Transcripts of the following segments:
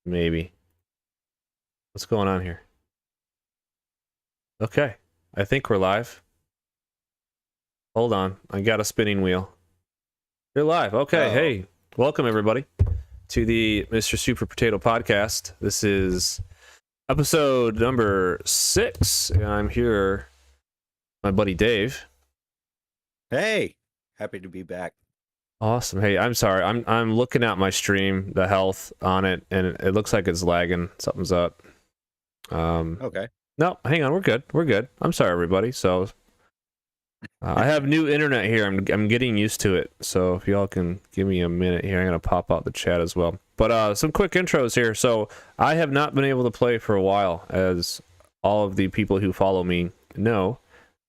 Maybe. What's going on here? Okay. I think we're live. Hold on. I got a spinning wheel. You're live. Okay. Oh. Hey, welcome everybody to the Mr. Super Potato podcast. This is episode number 6. And I'm here, my buddy Dave. Hey, happy to be back. Awesome. Hey, I'm sorry. I'm looking at my stream, the health on it, and it looks like it's lagging. Something's up. Okay. No, hang on. We're good. We're good. I'm sorry, everybody. So I have new internet here. I'm getting used to it. So if y'all can give me a minute here, I'm gonna pop out the chat as well. But some quick intros here. So I have not been able to play for a while, as all of the people who follow me know.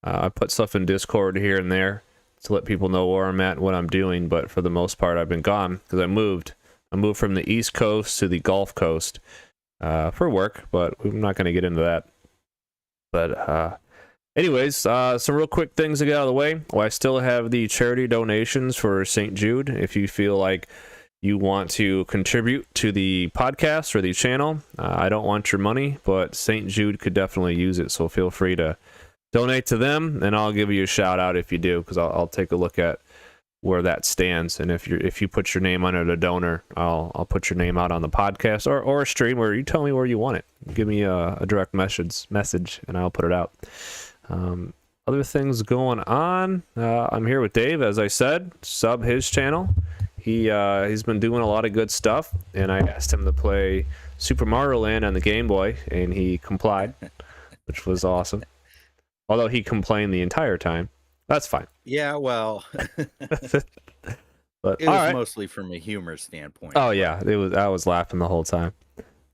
I put stuff in Discord here and there to let people know where I'm at and what I'm doing. But for the most part, I've been gone because I moved. I moved from the East Coast to the Gulf Coast for work, but I'm not going to get into that. But anyways, some real quick things to get out of the way. Well, I still have the charity donations for St. Jude. If you feel like you want to contribute to the podcast or the channel, I don't want your money, but St. Jude could definitely use it. So feel free to donate to them, and I'll give you a shout out if you do, because I'll take a look at where that stands. And if you put your name under the donor, I'll put your name out on the podcast or a stream where you tell me where you want it. Give me a direct message, and I'll put it out. Other things going on. I'm here with Dave, as I said. Sub his channel. He's been doing a lot of good stuff, and I asked him to play Super Mario Land on the Game Boy, and he complied, which was awesome. Although he complained the entire time. That's fine. Yeah, well, but it was mostly from a humor standpoint. Oh yeah, I was laughing the whole time.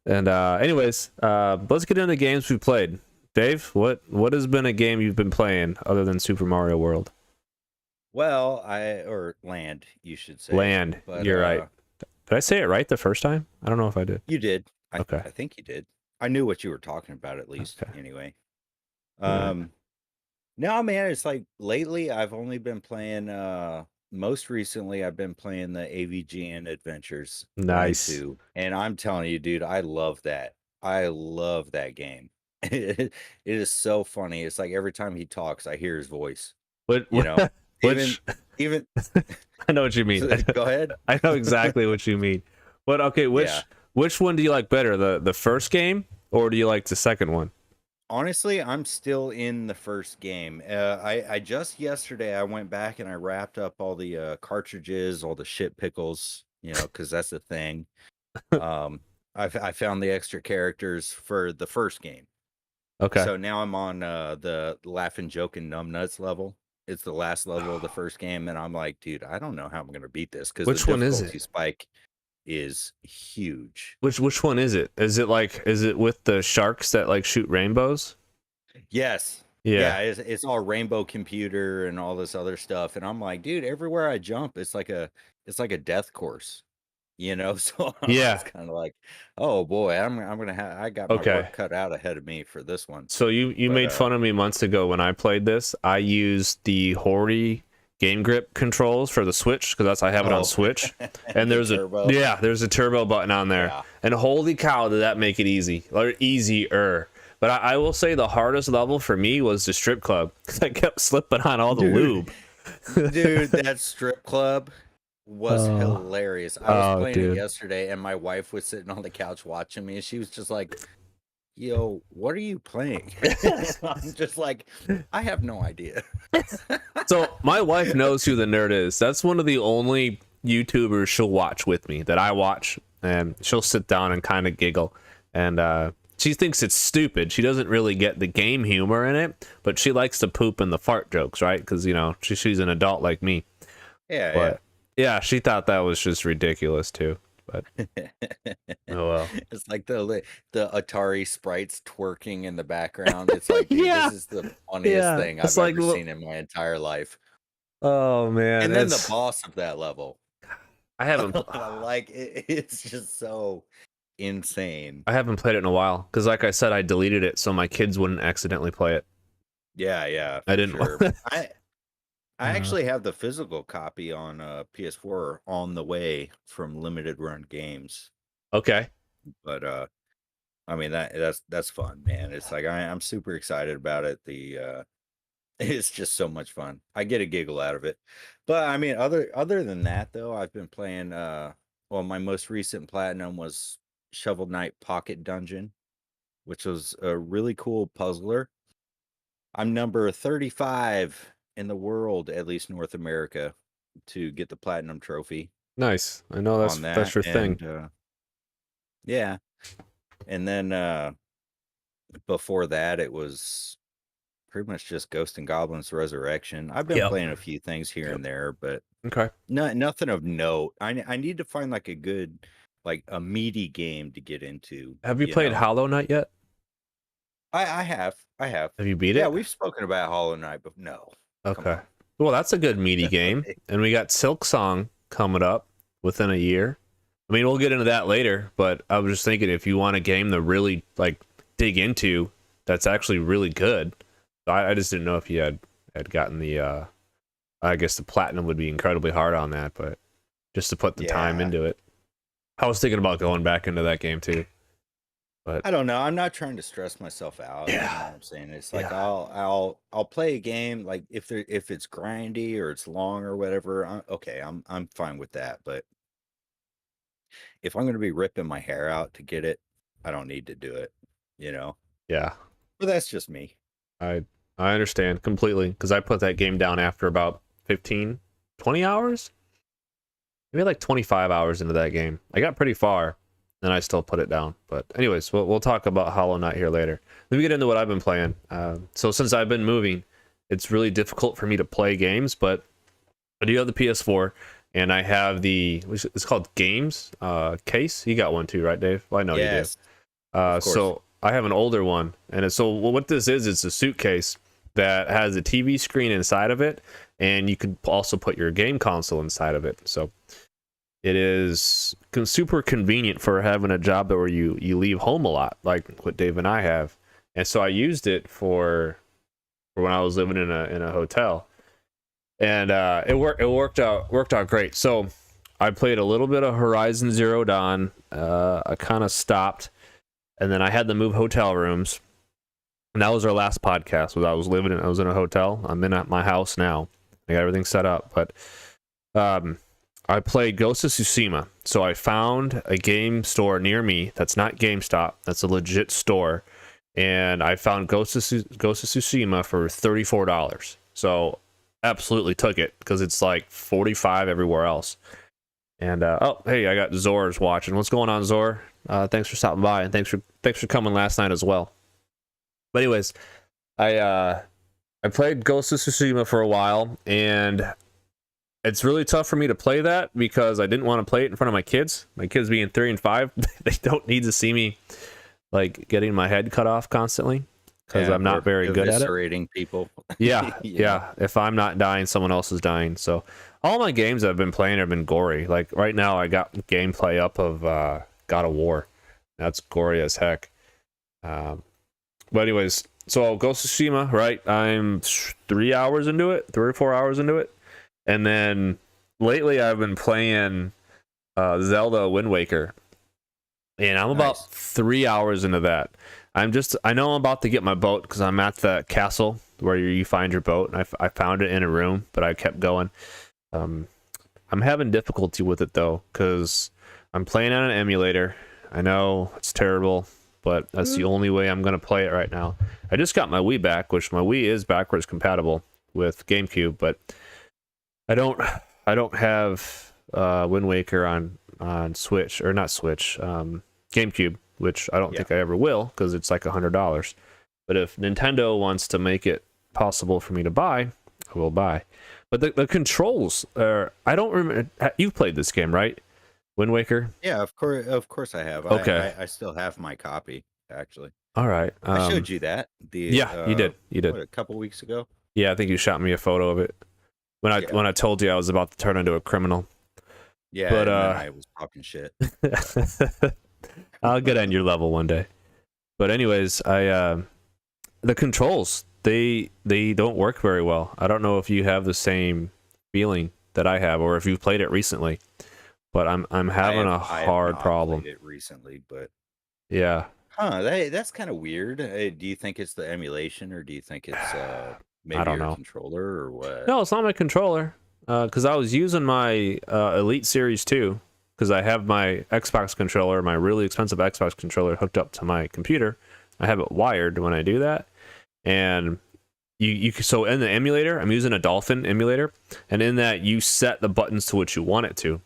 And anyways, let's get into the games we played. Dave, what has been a game you've been playing other than Super Mario World? Well, or Land, you should say. Land. But, you're right. Did I say it right the first time? I don't know if I did. You did. Okay. I think you did. I knew what you were talking about at least. Okay. Anyway. Right. No, man, it's like lately I've only been playing. Most recently, I've been playing the AVGN Adventures. Nice. 1 and 2, and I'm telling you, dude, I love that. I love that game. It is so funny. It's like every time he talks, I hear his voice. What, you know, even I know what you mean. Go ahead. I know exactly what you mean. But okay, which one do you like better, the first game, or do you like the second one? Honestly, I'm still in the first game. I just yesterday I went back and I wrapped up all the cartridges, all the shit pickles, because that's the thing. I found the extra characters for the first game. Okay. So now I'm on the Laughing, Joking, Numbnuts level. It's the last level of the first game, and I'm like, dude, I don't know how I'm gonna beat this because which one is it? Spike is huge. Which one is it? Is it with the sharks that like shoot rainbows? Yes. Yeah, it's all rainbow computer and all this other stuff. And I'm like, dude, everywhere I jump, it's like a death course. So yeah, it's kind of like, oh boy, I got my work cut out ahead of me for this one. So you made fun of me months ago when I played this. I used the Hori game grip controls for the Switch because that's I have it on Switch, and there's a turbo button on there, and holy cow, did that make it easy or easier. But I will say the hardest level for me was the strip club because I kept slipping on all the lube. Dude, that strip club was hilarious. I was playing it yesterday, and my wife was sitting on the couch watching me, and she was just like, yo, what are you playing? I'm just like, I have no idea. So my wife knows who the nerd is. That's one of the only YouTubers she'll watch with me that I watch, and she'll sit down and kind of giggle, and she thinks it's stupid. She doesn't really get the game humor in it, but she likes to poop in the fart jokes, right? Because she's an adult like me. Yeah, she thought that was just ridiculous too. But oh well. It's like the Atari sprites twerking in the background. It's like, dude, this is the funniest thing I've ever seen in my entire life. Oh man! And then the boss of that level, I haven't like it's just so insane. I haven't played it in a while because, like I said, I deleted it so my kids wouldn't accidentally play it. Yeah, I didn't. Sure. I actually have the physical copy on PS4 on the way from Limited Run Games. Okay. But I mean that's fun, man. It's like I'm super excited about it. It's just so much fun. I get a giggle out of it. But I mean, other than that though, I've been playing well, my most recent platinum was Shovel Knight Pocket Dungeon, which was a really cool puzzler. I'm number 35 in the world, at least North America, to get the platinum trophy Nice. I know on that's that. your thing. And yeah. And then before that it was pretty much just Ghost and Goblins Resurrection. I've been Yep. playing a few things here Yep. and there, but Okay. nothing of note. I need to find like a good, like a meaty game to get into, Have you you played know. Hollow Knight yet? I have. Have you beat Yeah, it? we've spoken about Hollow Knight, but no, come Okay. on. Well, that's a good meaty game. And we got Silk Song coming up within a year. I mean, we'll get into that later, but I was just thinking if you want a game to really like dig into, that's actually really good. I just didn't know if you had gotten the I guess the platinum would be incredibly hard on that, but just to put the time Yeah. into it. I was thinking about going back into that game too. But I don't know. I'm not trying to stress myself out. You know yeah. what I'm saying? It's like Yeah. I'll play a game like if it's grindy or it's long or whatever. Okay, I'm fine with that. But if I'm going to be ripping my hair out to get it, I don't need to do it. You know. Yeah. But that's just me. I I understand completely because I put that game down after about 15, 20 hours. Maybe like 25 hours into that game. I got pretty far, and I still put it down. But anyways, we'll talk about Hollow Knight here later. Let me get into what I've been playing. So since I've been moving, it's really difficult for me to play games, but I do have the PS4, and I have it's called Games case. You got one too, right, Dave? Well, I know you do. Yes, of course. So I have an older one, and what this is, it's a suitcase that has a TV screen inside of it, and you could also put your game console inside of it. So it is super convenient for having a job where you leave home a lot, like what Dave and I have. And so I used it for when I was living in a hotel, and it worked out great. So I played a little bit of Horizon Zero Dawn. I kind of stopped, and then I had to move hotel rooms. And that was our last podcast. I was in a hotel. I'm in at my house now. I got everything set up, but I played Ghost of Tsushima. So I found a game store near me that's not GameStop. That's a legit store. And I found Ghost of Tsushima for $34. So absolutely took it because it's like $45 everywhere else. And oh, hey, I got Zor's watching. What's going on, Zor? Thanks for stopping by, and thanks for coming last night as well. But anyways, I played Ghost of Tsushima for a while, and it's really tough for me to play that because I didn't want to play it in front of my kids. My kids being 3 and 5, they don't need to see me like getting my head cut off constantly because I'm not very good at it. Eviscerating people. Yeah, yeah. If I'm not dying, someone else is dying. So all my games I've been playing have been gory. Like right now, I got gameplay up of God of War. That's gory as heck. But anyways, so Ghost of Tsushima, right? I'm 3 hours into it, 3 or 4 hours into it. And then lately I've been playing Zelda Wind Waker. And I'm about 3 hours into that. I know I'm about to get my boat because I'm at the castle where you find your boat. And I found it in a room, but I kept going. I'm having difficulty with it though because I'm playing on an emulator. I know it's terrible, but that's the only way I'm going to play it right now. I just got my Wii back, which my Wii is backwards compatible with GameCube, but I don't have Wind Waker on Switch, or not Switch, GameCube, which I don't think I ever will because it's like $100. But if Nintendo wants to make it possible for me to buy, I will buy. But the controls are, I don't remember. You've played this game, right? Wind Waker? Yeah, of course I have. Okay. I still have my copy, actually. All right. I showed you that. Yeah, you did. You did. What, a couple weeks ago? Yeah, I think you shot me a photo of it when I told you I was about to turn into a criminal. Yeah, but and then I was talking shit. I'll get on your level one day. But anyways, the controls, they don't work very well. I don't know if you have the same feeling that I have or if you've played it recently. but I'm having a I have hard not problem. played it recently, but Yeah. that's kind of weird. Do you think it's the emulation, or do you think it's I maybe don't your know. controller, or what? No, it's not my controller. Because I was using my Elite Series 2, because I have my Xbox controller, my really expensive Xbox controller, hooked up to my computer. I have it wired when I do that, and so in the emulator, I'm using a Dolphin emulator, and in that you set the buttons to what you want it to,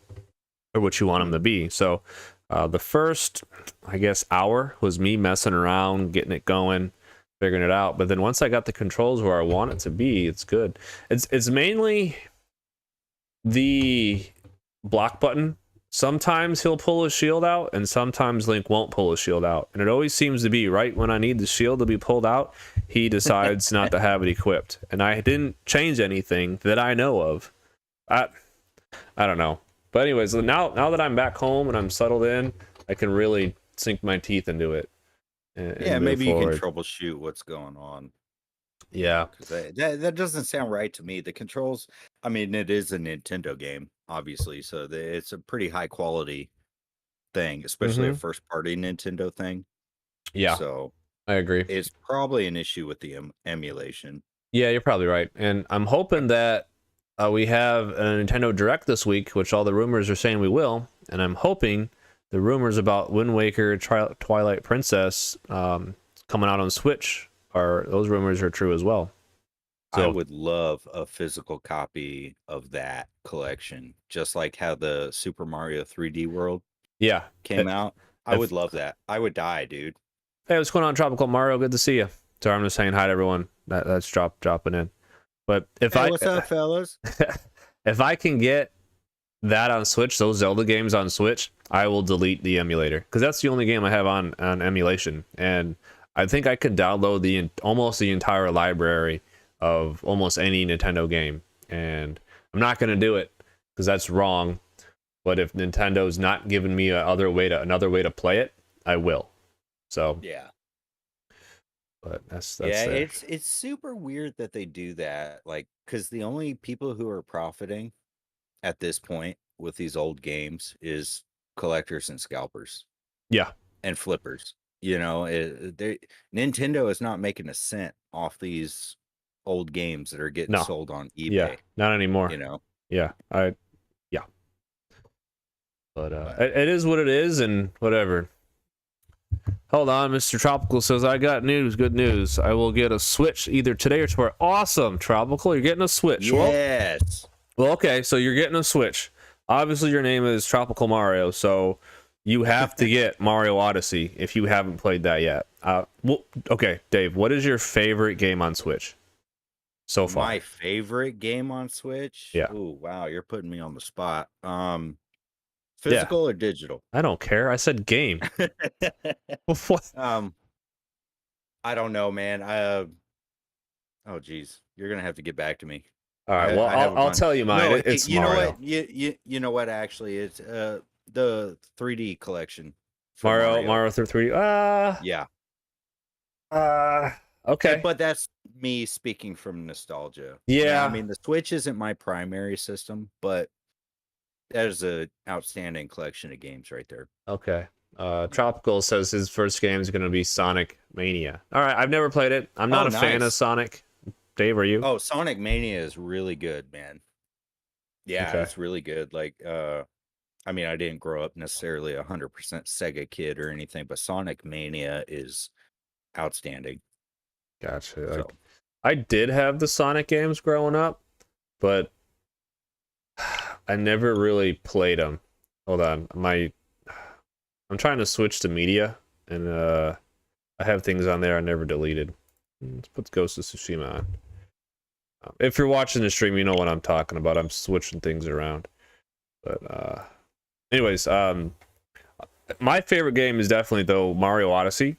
or what you want them to be. So the first, I guess, hour was me messing around, getting it going, figuring it out. But then once I got the controls where I want it to be, it's good. It's mainly the block button. Sometimes he'll pull his shield out, and sometimes Link won't pull his shield out. And it always seems to be right when I need the shield to be pulled out, he decides not to have it equipped. And I didn't change anything that I know of. I don't know. But anyways, now that I'm back home and I'm settled in, I can really sink my teeth into it. And Maybe forward. you can troubleshoot what's going on. Yeah. Because that doesn't sound right to me. The controls, I mean, it is a Nintendo game, obviously, so it's a pretty high quality thing, especially a first party Nintendo thing. Yeah. So I agree. it's probably an issue with the emulation. Yeah, you're probably right. And I'm hoping that we have a Nintendo Direct this week, which all the rumors are saying we will. And I'm hoping the rumors about Wind Waker, Twilight Princess coming out on Switch, those rumors are true as well. So, I would love a physical copy of that collection, just like how the Super Mario 3D World came out. I would love that. I would die, dude. Hey, what's going on, Tropical Mario? Good to see you. Sorry, I'm just saying hi to everyone that's dropping in. But what's up, fellas? If I can get that on Switch, those Zelda games on Switch, I will delete the emulator, because that's the only game I have on emulation, and I think I could download almost the entire library of almost any Nintendo game, and I'm not going to do it because that's wrong. But if Nintendo's not giving me another way to play it, I will. So yeah. But that's it's super weird that they do that, like, because the only people who are profiting at this point with these old games is collectors and scalpers. Yeah. And flippers. You know, Nintendo is not making a cent off these old games that are getting sold on eBay. Yeah, not anymore. You know? Yeah. But it is what it is, and whatever. Hold on, Mr. Tropical says, I got news, good news. I will get a Switch either today or tomorrow. Awesome, Tropical, you're getting a Switch. Yes. Well, okay, so you're getting a Switch. Obviously, your name is Tropical Mario, so you have to get Mario Odyssey if you haven't played that yet. Okay, Dave, what is your favorite game on Switch so far? My favorite game on Switch? Yeah. Ooh, wow, you're putting me on the spot. Physical or digital? I don't care. I said game. What? I don't know, man. Oh, geez, you're gonna have to get back to me. All right. Well, I'll tell you mine. No, it's you Mario. know what? You know what? Actually, it's the 3D collection. Mario through 3D. Yeah. Okay. But that's me speaking from nostalgia. Yeah. I mean, the Switch isn't my primary system, but that is an outstanding collection of games right there. Okay. Tropical says his first game is going to be Sonic Mania. All right. I've never played it. I'm not a fan of Sonic. Dave, are you? Oh, Sonic Mania is really good, man. Yeah, it's really good. Like, I mean, I didn't grow up necessarily 100% Sega kid or anything, but Sonic Mania is outstanding. Gotcha. So. I did have the Sonic games growing up, but I never really played them. Hold on. I'm trying to switch to media, and I have things on there I never deleted. Let's put Ghost of Tsushima on. If you're watching the stream, you know what I'm talking about. I'm switching things around. But anyways, my favorite game is definitely, though, Mario Odyssey.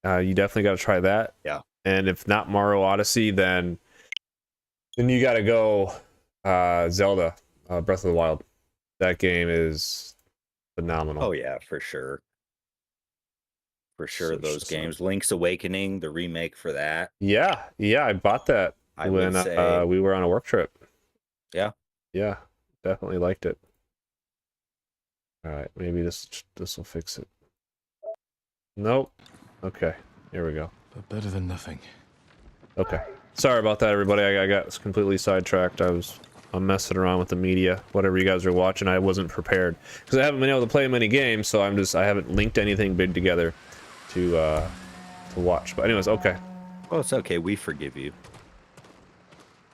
You definitely got to try that. Yeah. And if not Mario Odyssey, then you got to go Zelda Breath of the Wild. That game is phenomenal. Oh yeah, for sure. For sure, those games. Link's Awakening, the remake for that. Yeah, I bought that when we were on a work trip. Yeah. Yeah, definitely liked it. All right, maybe this will fix it. Nope. Okay, here we go. But better than nothing. Okay. Sorry about that, everybody. I got completely sidetracked. I'm messing around with the media, whatever you guys are watching. I wasn't prepared because I haven't been able to play many games, so I haven't linked anything big together to watch. But anyways, okay. Well, it's okay. We forgive you.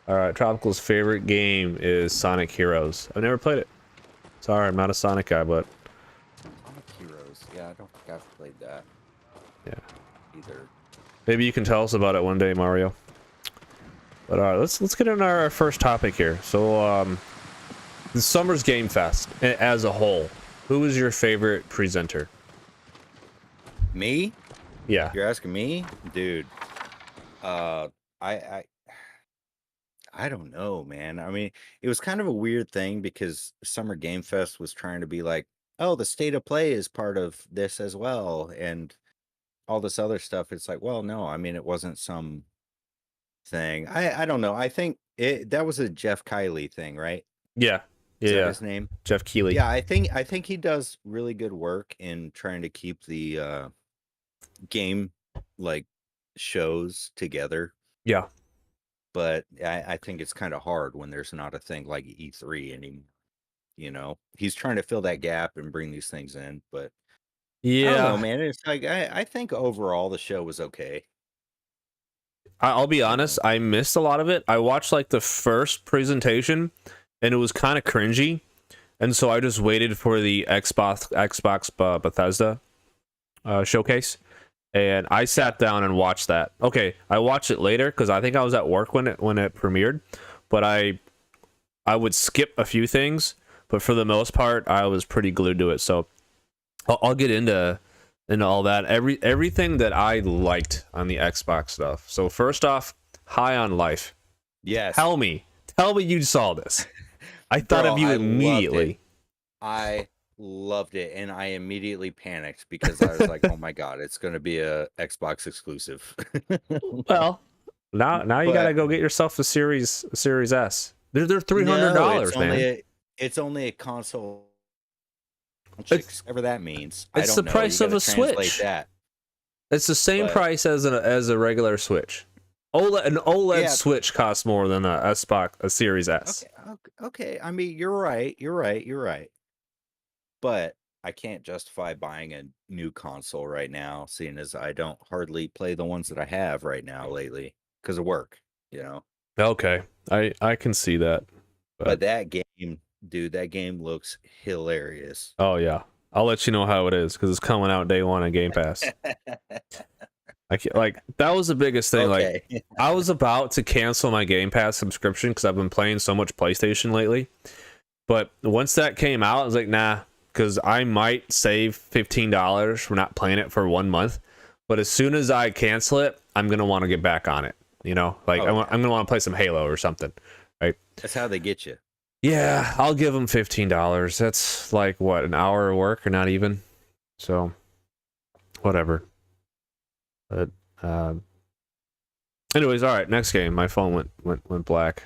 All right. Tropical's favorite game is Sonic Heroes. I've never played it. Sorry, I'm not a Sonic guy, but Sonic Heroes. Yeah, I don't think I've played that. yeah. Either. Maybe you can tell us about it one day, Mario. But all right, let's get into our first topic here. So, the Summer's Game Fest as a whole. Who was your favorite presenter? Me? Yeah. You're asking me, dude. I don't know, man. I mean, it was kind of a weird thing because Summer Game Fest was trying to be like, oh, the state of play is part of this as well, and all this other stuff. It's like, well, no, I mean, it wasn't some thing. I don't know. I think that was a Jeff Kiley thing, right? Yeah. Is that Yeah. his name? Jeff Keighley. Yeah, I think he does really good work in trying to keep the game like shows together. Yeah. But I think it's kind of hard when there's not a thing like E3 anymore. You know, he's trying to fill that gap and bring these things in, but I don't know, Yeah. man. It's like I think overall the show was okay. I'll be You honest, know? I missed a lot of it. I watched like the first presentation and it was kind of cringy. And so I just waited for the Xbox Bethesda showcase. And I sat down and watched that. Okay, I watched it later because I think I was at work when it premiered, but I would skip a few things, but for the most part, I was pretty glued to it. So I'll get into all that. Everything that I liked on the Xbox stuff. So first off, High on Life. Yes. Tell me you saw this. I thought Bro, of you I loved immediately. I loved it, and I immediately panicked because I was like, "Oh my god, it's going to be a Xbox exclusive." Well, now you gotta But go get yourself a Series S. They're no, $300, it's man. it's only a console. It's Whatever that means. it's I the don't know. price You of gotta a translate Switch. that. It's the same But price as a regular Switch. An OLED yeah, Switch costs more than a Series S. okay. I mean, you're right. You're right. But I can't justify buying a new console right now, seeing as I don't hardly play the ones that I have right now lately because of work, you know. Okay, I can see that. But But that game, dude, that game looks hilarious. oh yeah, I'll let you know how it is because it's coming out day one on Game Pass. I can't, like that was the biggest thing. Like Okay. I was about to cancel my Game Pass subscription because I've been playing so much PlayStation lately. But once that came out, I was like, nah, because I might save $15 for not playing it for 1 month. But as soon as I cancel it, I'm gonna want to get back on it. You know, like Oh, I'm gonna want to play some Halo or something, right? That's how they get you. Yeah, I'll give them $15. That's like what, an hour of work or not even. So, whatever. But anyways, all right. Next game. My phone went black.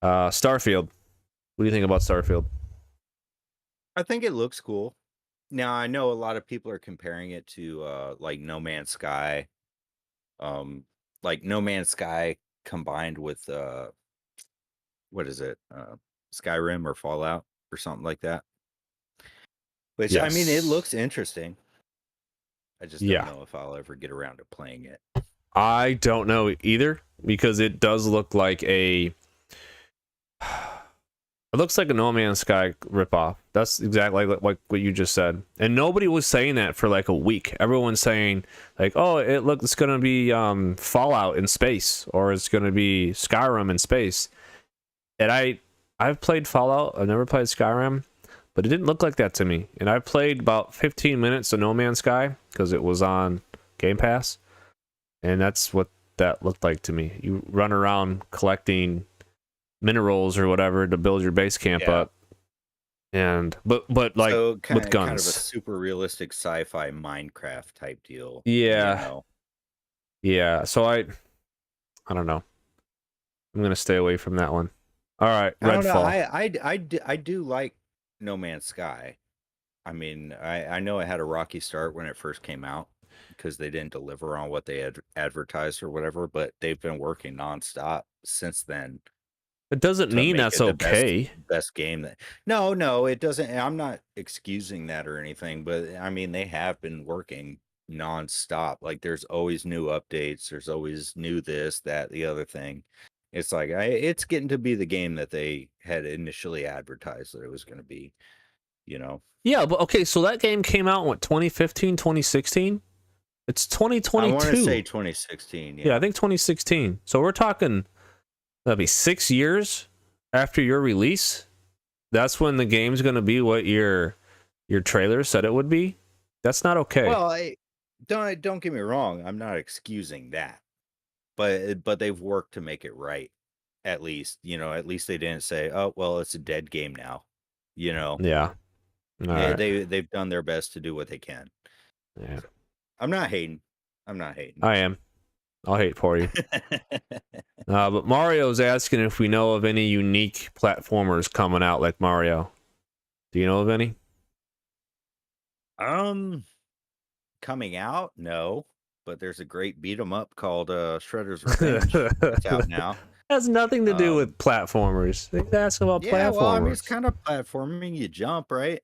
Starfield. What do you think about Starfield? I think it looks cool. Now I know a lot of people are comparing it to like No Man's Sky. Like No Man's Sky combined with what is it? Skyrim or Fallout or something like that. Which I mean, it Yes. looks interesting. I just don't Yeah. know if I'll ever get around to playing it. I don't know either because it does look like a. It looks like a No Man's Sky ripoff. That's exactly like what you just said. And nobody was saying that for like a week. Everyone's saying like, "Oh, it's gonna be Fallout in space, or it's gonna be Skyrim in space." And I've played Fallout. I've never played Skyrim, but it didn't look like that to me. And I played about 15 minutes of No Man's Sky because it was on Game Pass, and that's what that looked like to me. You run around collecting minerals or whatever to build your base camp Yeah. up, and but like So with kind of a guns. super realistic sci-fi Minecraft type deal. Yeah, You know? yeah. So I don't know. I'm gonna stay away from that one. All right, I don't know. Redfall. I do like No Man's Sky. I mean, I know it had a rocky start when it first came out because they didn't deliver on what they had advertised or whatever, but they've been working nonstop since then It doesn't to mean make that's it the okay. best game that. No, it doesn't. I'm not excusing that or anything, but I mean they have been working nonstop. Like there's always new updates, there's always new this, that, the other thing. It's like it's getting to be the game that they had initially advertised that it was going to be, you know. Yeah, but okay, so that game came out in what, 2015, 2016? It's I want to 2022. say 2016. Yeah, I think 2016. So we're talking that'll be 6 years after your release. That's when the game's going to be what your trailer said it would be. That's not okay. Well, don't get me wrong. I'm not excusing that, but they've worked to make it right. At least, you know, at least they didn't say, "Oh, well, it's a dead game now." You know, Yeah. All right. they've done their best to do what they can. Yeah. So, I'm not hating. I'm not hating. I am. I'll hate for you. But Mario's asking if we know of any unique platformers coming out like Mario. Do you know of any? Coming out? No, but there's a great beat 'em up called Shredder's Revenge. It's out now. Has nothing to do with platformers. He's asking about Yeah, platformers. well, I mean, it's kind of platforming. You jump, right?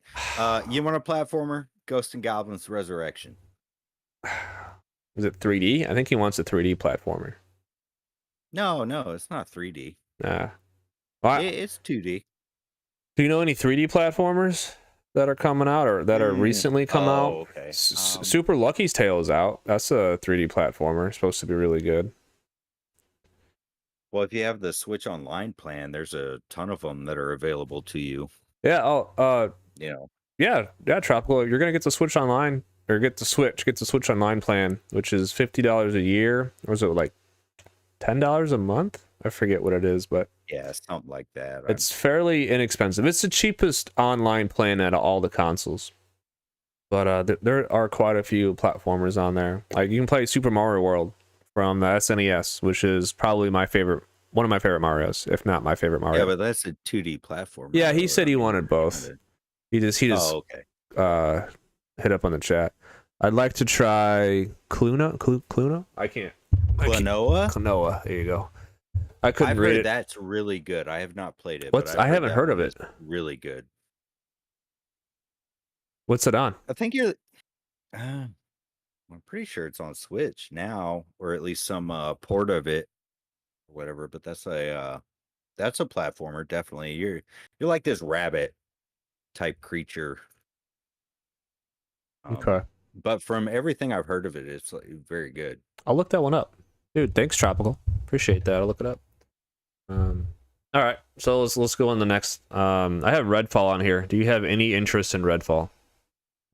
You want a platformer? Ghost and Goblins Resurrection. Is it 3D? I think he wants a 3D platformer. No, it's not 3D. Nah. Well, It's 2D. do you know any 3D platformers that are coming out or that are recently come out? Okay. Super Lucky's Tale is out. That's a 3D platformer. It's supposed to be really good. Well, if you have the Switch Online plan, there's a ton of them that are available to you. Yeah. Oh. You know. Yeah. Tropical. You're gonna get the Switch Online or get the Switch Online plan, which is $50 a year. Or is it like $10 a month? I forget what it is, but yeah, something like that. It's fairly inexpensive. It's the cheapest online plan out of all the consoles. But there are quite a few platformers on there. Like you can play Super Mario World from the SNES, which is probably one of my favorite Marios, if not my favorite Mario. Yeah, but that's a 2D platform. Yeah, he said he wanted both. He just okay. Hit up on the chat. I'd like to try Cluna? I can't. Klonoa. There you go. I couldn't read it. That's really good. I have not played it. I haven't heard of it. Really good. What's it on? I think you're. I'm pretty sure it's on Switch now, or at least some port of it, or whatever. But that's a platformer. Definitely, you're like this rabbit type creature. Okay. But from everything I've heard of it, it's like very good. I'll look that one up, dude. Thanks, Tropical. Appreciate that. I'll look it up. All right, so let's go on the next. I have Redfall on here. Do you have any interest in Redfall?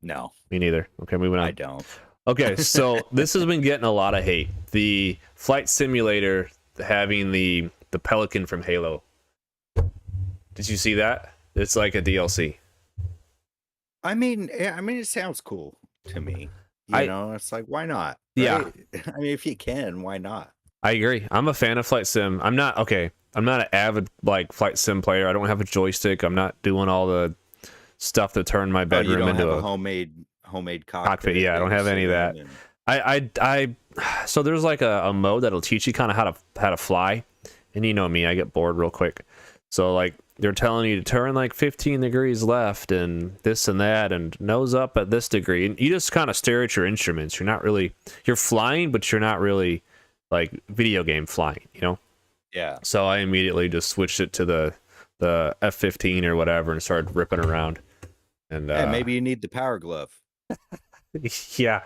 No, me neither. Okay, moving on. I don't. Okay, so this has been getting a lot of hate. The flight simulator having the Pelican from Halo. Did you see that? It's like a DLC. I mean, it sounds cool to me. You know, it's like, why not? Right? Yeah. I mean, if you can, why not? I agree. I'm a fan of flight sim. I'm not an avid like flight sim player. I don't have a joystick. I'm not doing all the stuff that turned my bedroom into a homemade cockpit. Yeah, I don't have any of that. So there's like a mode that'll teach you kind of how to fly, and you know me, I get bored real quick. So like they're telling you to turn like 15 degrees left and this and that and nose up at this degree, and you just kind of stare at your instruments. You're flying, but you're not really like video game flying, you know? Yeah. So I immediately just switched it to the F-15 or whatever and started ripping around. And maybe you need the power glove. Yeah.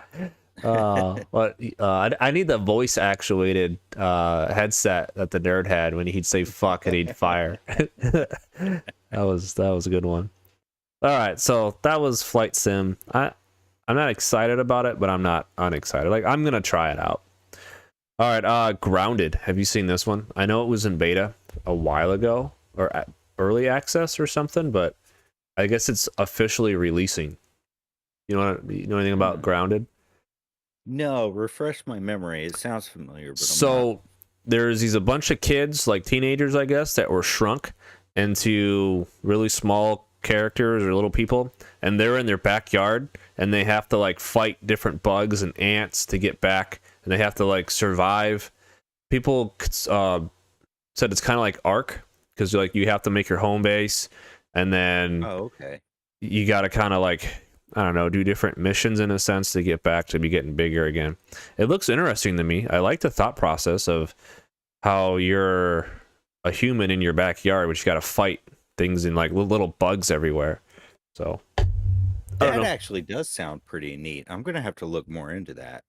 But I need the voice actuated headset that the nerd had when he'd say fuck and he'd fire. that was a good one. All right, so that was Flight Sim. I'm not excited about it, but I'm not unexcited. Like I'm gonna try it out. All right, Grounded. Have you seen this one? I know it was in beta a while ago or at early access or something, but I guess it's officially releasing. You know anything about Grounded? No, refresh my memory. It sounds familiar, but there's a bunch of kids, like teenagers, I guess, that were shrunk into really small characters or little people, and they're in their backyard, and they have to like fight different bugs and ants to get back, and they have to like survive. People said it's kind of like Ark, because like you have to make your home base, and then Oh, okay. you got to kind of like, I don't know, do different missions in a sense to get back to be getting bigger again. It looks interesting to me. I like the thought process of how you're a human in your backyard, but you got to fight things in like little bugs everywhere. So I don't That know. actually does sound pretty neat. I'm gonna have to look more into that.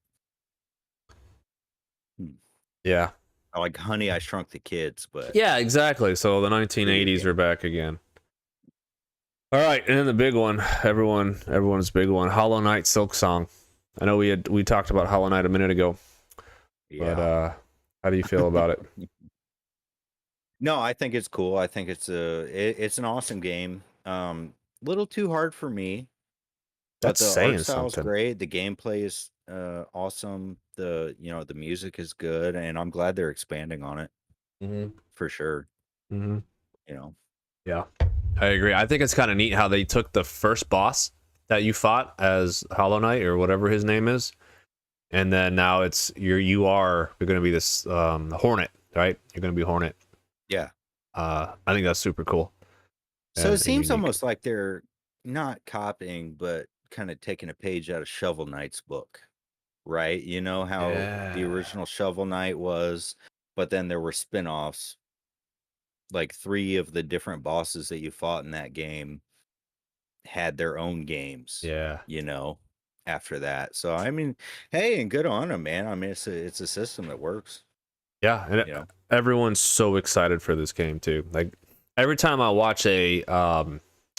Yeah. I like Honey, I Shrunk the Kids, but Yeah, exactly. So the 1980s are back again. All right, and then the big one, everyone's big one, Hollow Knight Silk Song. I know we talked about Hollow Knight a minute ago, yeah. but how do you feel about it? No, I think it's cool. I think it's an awesome game. Little too hard for me, but That's the art saying style is something. great. The gameplay is awesome. The music is good, and I'm glad they're expanding on it Mm-hmm. for sure. Mm-hmm. You know. Yeah, I agree. I think it's kind of neat how they took the first boss that you fought as Hollow Knight or whatever his name is, and then now you're going to be this Hornet, right? You're going to be Hornet. Yeah. I think that's super cool. So it And seems unique. almost like they're not copying, but kind of taking a page out of Shovel Knight's book, right? You know how the Yeah. original Shovel Knight was, but then there were spin-offs, like 3 of the different bosses that you fought in that game had their own games, Yeah. you know, after that. So I mean, hey, and good on them, man. I mean, it's a system that works, Yeah, and you know. everyone's so excited for this game too. Like every time I watch it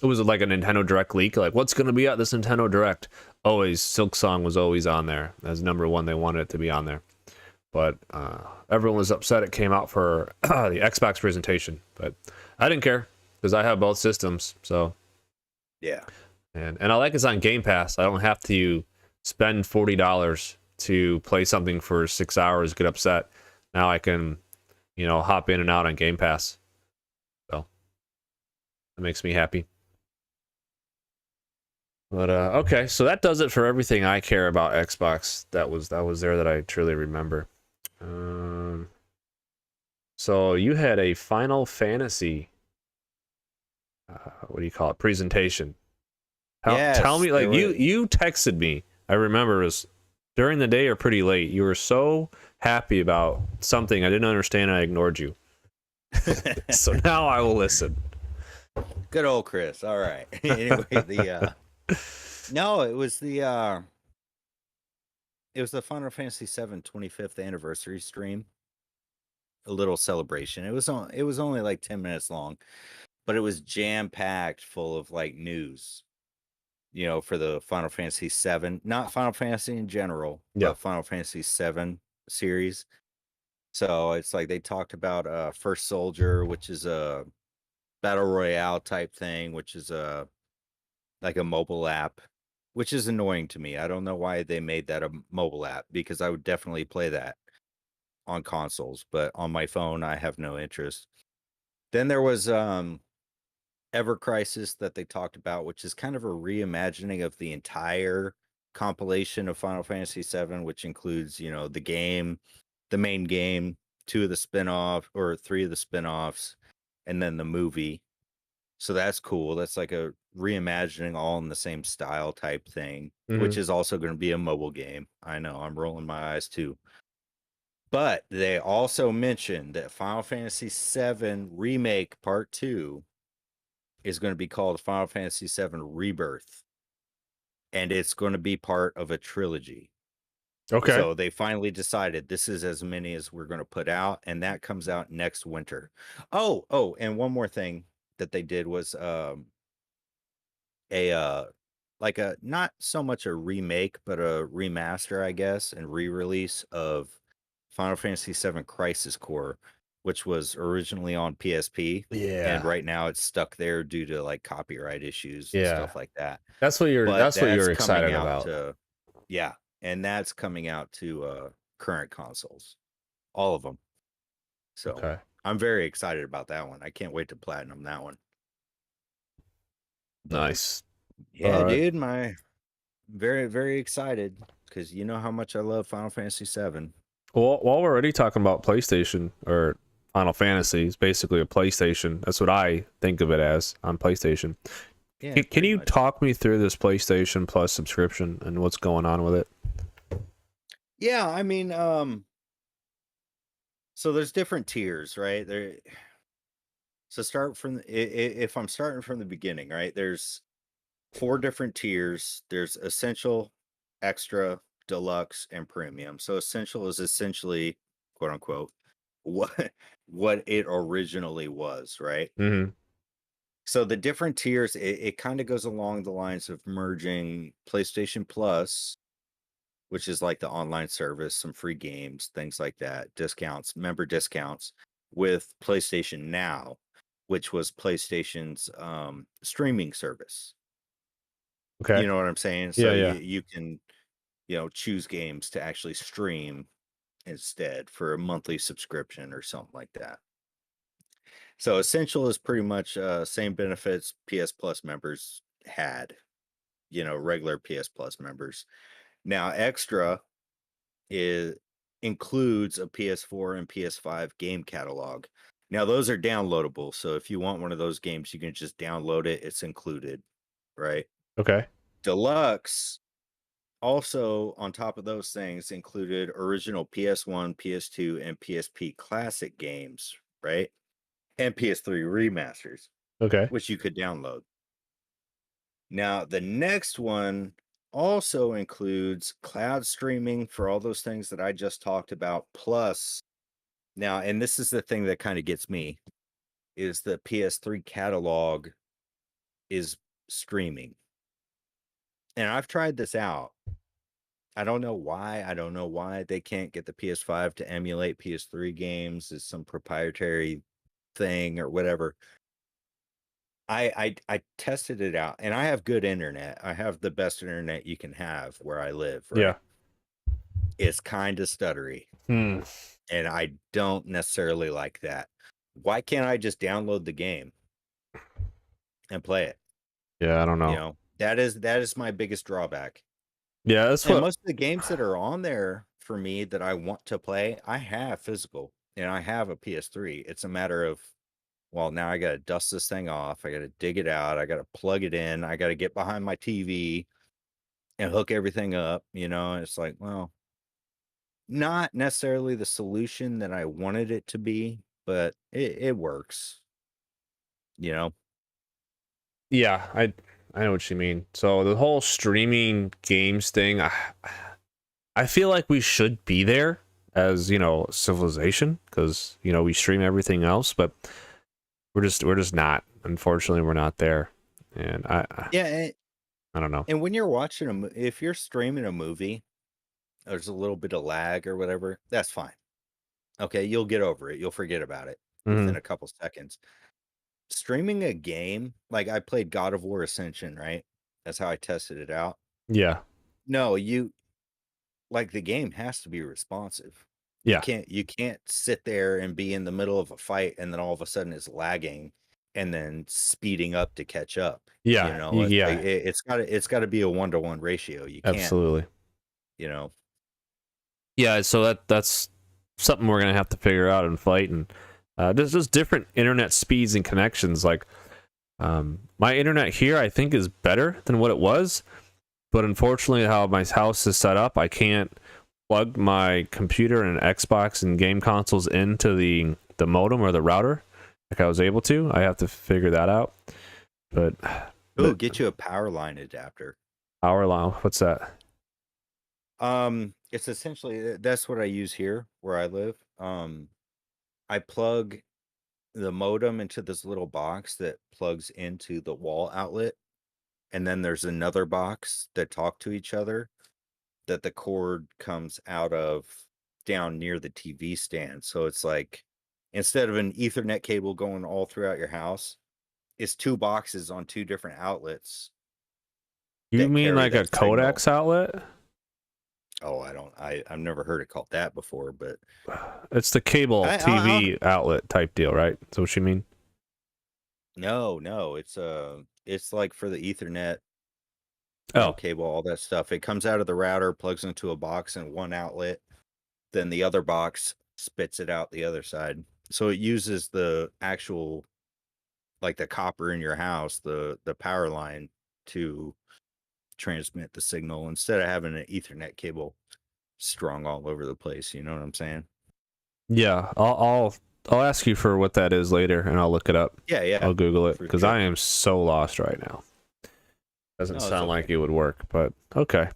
was like a Nintendo Direct leak, like what's going to be at this Nintendo Direct? Always Silk Song was always on there as number one. They wanted it to be on there, but everyone was upset it came out for the Xbox presentation. But I didn't care because I have both systems. So Yeah. and I like it's on Game Pass. I don't have to spend $40 to play something for 6 hours, get upset. Now I can, hop in and out on Game Pass. So that makes me happy. But okay, so that does it for everything I care about Xbox. That was there that I truly remember. So you had a Final Fantasy, what do you call it, presentation. Tell Yes, me, there like were. you texted me. I remember it was during the day or pretty late. You were so happy about something I didn't understand. And I ignored you. So now I will listen. Good old Chris. All right. Anyway, no, it was the Final Fantasy VII 25th anniversary stream. A little celebration. It was only like 10 minutes long, but it was jam packed full of like news, for the Final Fantasy VII, not Final Fantasy in general, Yeah. but Final Fantasy VII series. So it's like they talked about First Soldier, which is a battle royale type thing, which is like a mobile app, which is annoying to me. I don't know why they made that a mobile app because I would definitely play that on consoles, but on my phone I have no interest. Then there was Ever Crisis that they talked about, which is kind of a reimagining of the entire compilation of Final Fantasy VII, which includes, the game, the main game, 2 of the spin-off or 3 of the spin-offs, and then the movie. So that's cool. That's like a reimagining all in the same style type thing, which Mm-hmm. is also going to be a mobile game. I know, I'm rolling my eyes too. But they also mentioned that Final Fantasy VII Remake Part 2 is going to be called Final Fantasy VII Rebirth, and it's going to be part of a trilogy. Okay. So they finally decided this is as many as we're going to put out, and that comes out next winter. Oh, and one more thing that they did was a like a not so much a remake but a remaster, I guess, and re-release of Final Fantasy VII Crisis Core, which was originally on PSP, and Yeah. right now it's stuck there due to like copyright issues and Yeah. stuff like that. That's what you're But that's what that's you're coming excited out about. to yeah, and that's coming out to current consoles, all of them. So Okay. I'm very excited about that one. I can't wait to platinum that one. Nice. Yeah, All right. dude, my very, very excited because you know how much I love Final Fantasy VII. Well, while we're already talking about PlayStation or Final Fantasy, it's basically a PlayStation. That's what I think of it as on PlayStation. Yeah, Can pretty you much. talk me through this PlayStation Plus subscription and what's going on with it? Yeah, I mean, so there's different tiers, right? There. So start from if I'm starting from the beginning, right? There's four different tiers. There's essential, extra, deluxe, and premium. So essential is essentially, quote unquote, what what it originally was, right? Mm-hmm. So the different tiers, it kind of goes along the lines of merging PlayStation Plus, which is like the online service, some free games, things like that, discounts, member discounts, with PlayStation Now, which was PlayStation's streaming service. Okay. You know what I'm saying? So Yeah, you yeah. you can, choose games to actually stream instead for a monthly subscription or something like that. So Essential is pretty much same benefits PS Plus members had, regular PS Plus members. Now Extra is includes a PS4 and PS5 game catalog. Now those are downloadable, so if you want one of those games, you can just download it. It's included, right? Okay. Deluxe also on top of those things included original PS1, PS2, and PSP classic games, right? And PS3 remasters, Okay. which you could download. Now, the next one also includes cloud streaming for all those things that I just talked about. Plus, now, and this is the thing that kind of gets me, is the PS3 catalog is streaming. And I've tried this out. I don't know why. I don't know why they can't get the PS5 to emulate PS3 games. It's some proprietary thing or whatever. I tested it out, and I have good internet. I have the best internet you can have where I live, Yeah. right? It's kind of stuttery, Hmm. and I don't necessarily like that. Why can't I just download the game and play it? Yeah, I don't know. That is my biggest drawback. Yeah, that's And what. most of the games that are on there for me that I want to play, I have physical and I have a PS3. It's a matter of, well, now I got to dust this thing off. I got to dig it out. I got to plug it in. I got to get behind my TV and hook everything up. And it's like, well, not necessarily the solution that I wanted it to be, but it works, you know? Yeah, I know what you mean. So the whole streaming games thing, I feel like we should be there as, civilization, because, we stream everything else, but we're just not. Unfortunately, we're not there. And Yeah. And, I don't know. and when you're watching if you're streaming a movie, there's a little bit of lag or whatever, that's fine. Okay, you'll get over it. You'll forget about it Hmm. within a couple seconds. Streaming a game, like I played God of War Ascension, right? That's how I tested it out. Yeah. No, the game has to be responsive. You Yeah. can't you can't sit there and be in the middle of a fight and then all of a sudden it's lagging and then speeding up to catch up. Yeah. It's like Yeah. it's got to be a 1-to-1 ratio. You can't, Absolutely. you know. Yeah. So that's something we're gonna have to figure out and fight. And there's just different internet speeds and connections. Like, my internet here, I think, is better than what it was. But unfortunately, how my house is set up, I can't plug my computer and Xbox and game consoles into the modem or the router like I was able to. I have to figure that out. But Oh, get you a power line adapter. power line, what's that? It's essentially that's what I use here where I live. I plug the modem into this little box that plugs into the wall outlet, and then there's another box that talk to each other that the cord comes out of down near the TV stand. So it's like instead of an Ethernet cable going all throughout your house, it's two boxes on two different outlets You that mean carry like a that signal. codex outlet? Oh, I've never heard it called that before, but It's the cable I'll TV outlet type deal, right? Is that what you mean? no, it's It's like for the Ethernet, you know, Oh, cable, all that stuff. It comes out of the router, plugs into a box and one outlet. Then the other box spits it out the other side. So it uses the actual, like the copper in your house, the power line to transmit the signal instead of having an Ethernet cable strung all over the place. You know what I'm saying? yeah. I'll ask you for what that is later, and I'll look it up. Yeah, yeah, I'll Google it for because sure. I am so lost right now. Doesn't No, it's sound like okay. it would work, but okay.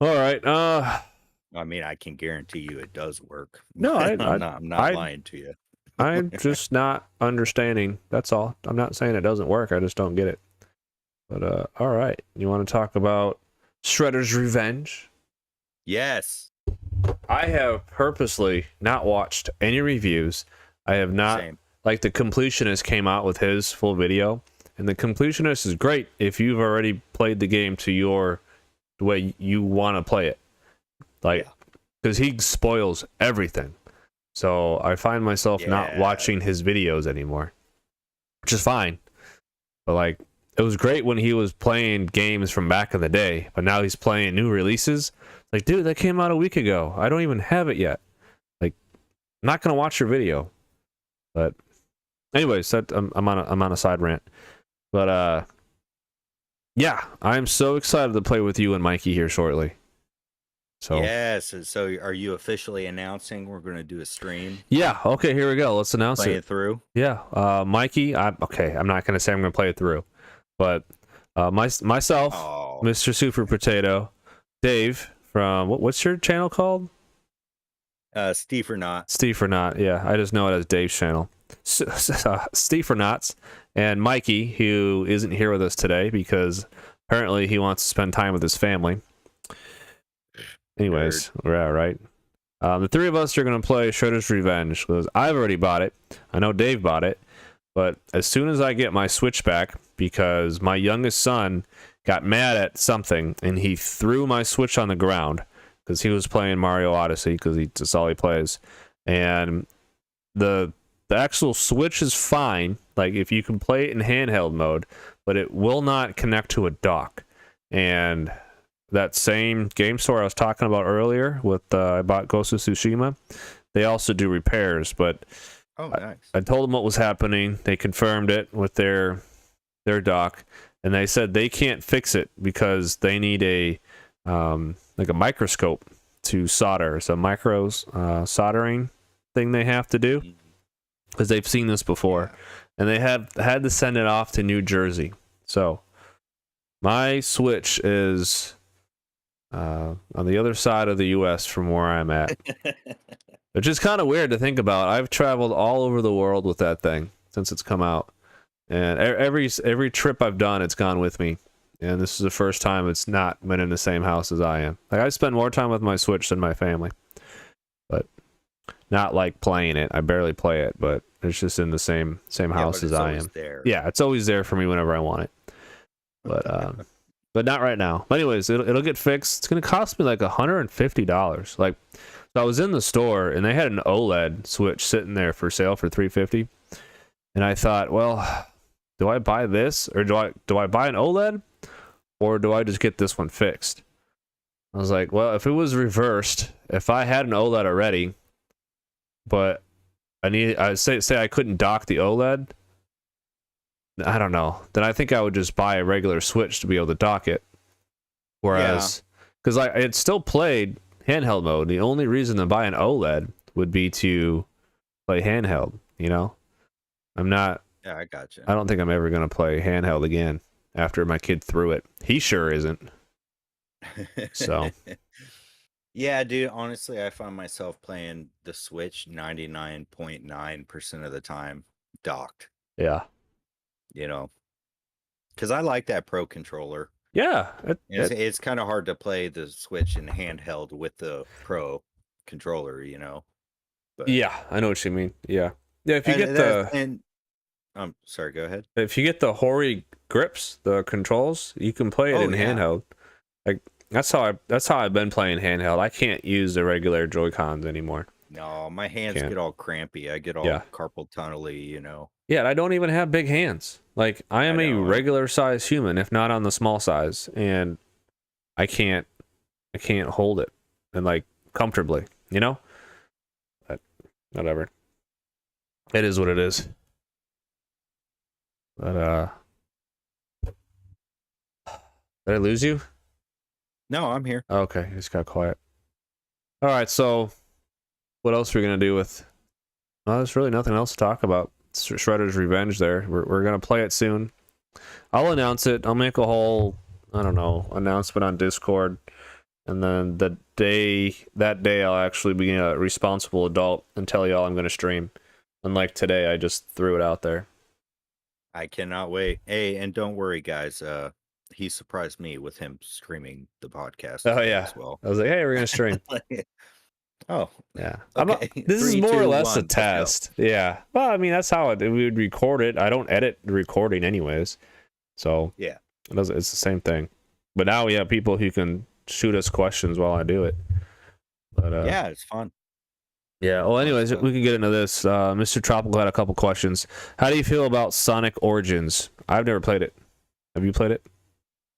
All right. I mean, I can guarantee you it does work. No, I'm not lying to you. I'm just not understanding. That's all. I'm not saying it doesn't work. I just don't get it. But all right. You want to talk about Shredder's Revenge? Yes. I have purposely not watched any reviews. I have not. Same. Like, the completionist came out with his full video, and the completionist is great if you've already played the game to the way you want to play it. Like, because he spoils everything. So I find myself not watching his videos anymore, which is fine. But like, it was great when he was playing games from back in the day, but now he's playing new releases. Like, dude, that came out a week ago. I don't even have it yet. Like, I'm not gonna watch your video. But anyways, I'm on a side rant. But yeah, I'm so excited to play with you and Mikey here shortly. So yes. So are you officially announcing we're going to do a stream? Yeah. Okay. Here we go. Let's announce Play it. it through. Yeah. Mikey. Okay. I'm not gonna say I'm gonna play it through, but myself, Mr. Super Potato, Dave from what's your channel called? Steve or not. Steve or not. Yeah. I just know it as Dave's channel. Steve or nots, and Mikey, who isn't here with us today because apparently he wants to spend time with his family. Anyways, yeah, right. The three of us are going to play Shredder's Revenge because I've already bought it. I know Dave bought it. But as soon as I get my Switch back, because my youngest son got mad at something and he threw my Switch on the ground because he was playing Mario Odyssey because that's all he plays. And the actual Switch is fine, like if you can play it in handheld mode, but it will not connect to a dock. And that same game store I was talking about earlier with I bought Ghost of Tsushima, they also do repairs, but nice. I told them what was happening. They confirmed it with their dock, and they said they can't fix it because they need a like a microscope to solder. It's a soldering thing they have to do because they've seen this before, and they had to send it off to New Jersey. So my Switch is on the other side of the U.S. from where I'm at. Which is kind of weird to think about. I've traveled all over the world with that thing since it's come out. And every trip I've done, it's gone with me. And this is the first time it's not been in the same house as I am. Like, I spend more time with my Switch than my family. But not like playing it. I barely play it, but it's just in the same house as I am. There. Yeah, it's always there for me whenever I want it. But but not right now. But anyways, it'll get fixed. It's gonna cost me like $150. Like, so I was in the store and they had an OLED Switch sitting there for sale for $350, and I thought, well, do I buy this or do I buy an OLED, or do I just get this one fixed? I was like, well, if it was reversed, if I had an OLED already, but I say I couldn't dock the OLED, I don't know. Then I think I would just buy a regular Switch to be able to dock it. Whereas, because it still played handheld mode. The only reason to buy an OLED would be to play handheld. You know, I'm not. Yeah, I gotcha. I don't think I'm ever gonna play handheld again after my kid threw it. He sure isn't. So. Yeah, dude, honestly, I find myself playing the Switch 99.9% of the time docked. Yeah. You know, because I like that Pro controller. Yeah. It's kind of hard to play the Switch in handheld with the Pro controller, you know. But, yeah, I know what you mean. Yeah. Yeah, if you get I'm sorry, go ahead. If you get the Hori grips, the controls, you can play it in handheld. Like, that's how I've been playing handheld. I can't use the regular Joy-Cons anymore. No, my hands get all crampy. I get all carpal tunnel-y, you know. Yeah, I don't even have big hands. Like I am a regular size human, if not on the small size, and I can't hold it and like comfortably, you know? But whatever. It is what it is. But did I lose you? No, I'm here. Okay, it just got quiet. All right, so what else are we gonna do with? Well, there's really nothing else to talk about. Shredder's Revenge. There, we're gonna play it soon. I'll announce it. I'll make a whole, I don't know, announcement on Discord, and then that day I'll actually be a responsible adult and tell y'all I'm gonna stream. Unlike today, I just threw it out there. I cannot wait. Hey, and don't worry, guys. He surprised me with him streaming the podcast. Oh yeah, as well. I was like, hey, we're gonna stream. Oh yeah. Okay. This 3, is more 2, or less 1, a test. Yeah. Well, I mean, that's how we would record it. I don't edit the recording anyways, so yeah, it's the same thing. But now we have people who can shoot us questions while I do it. But yeah, it's fun. Yeah. Well, anyways, we can get into this. Mr. Tropical had a couple questions. How do you feel about Sonic Origins? I've never played it. Have you played it?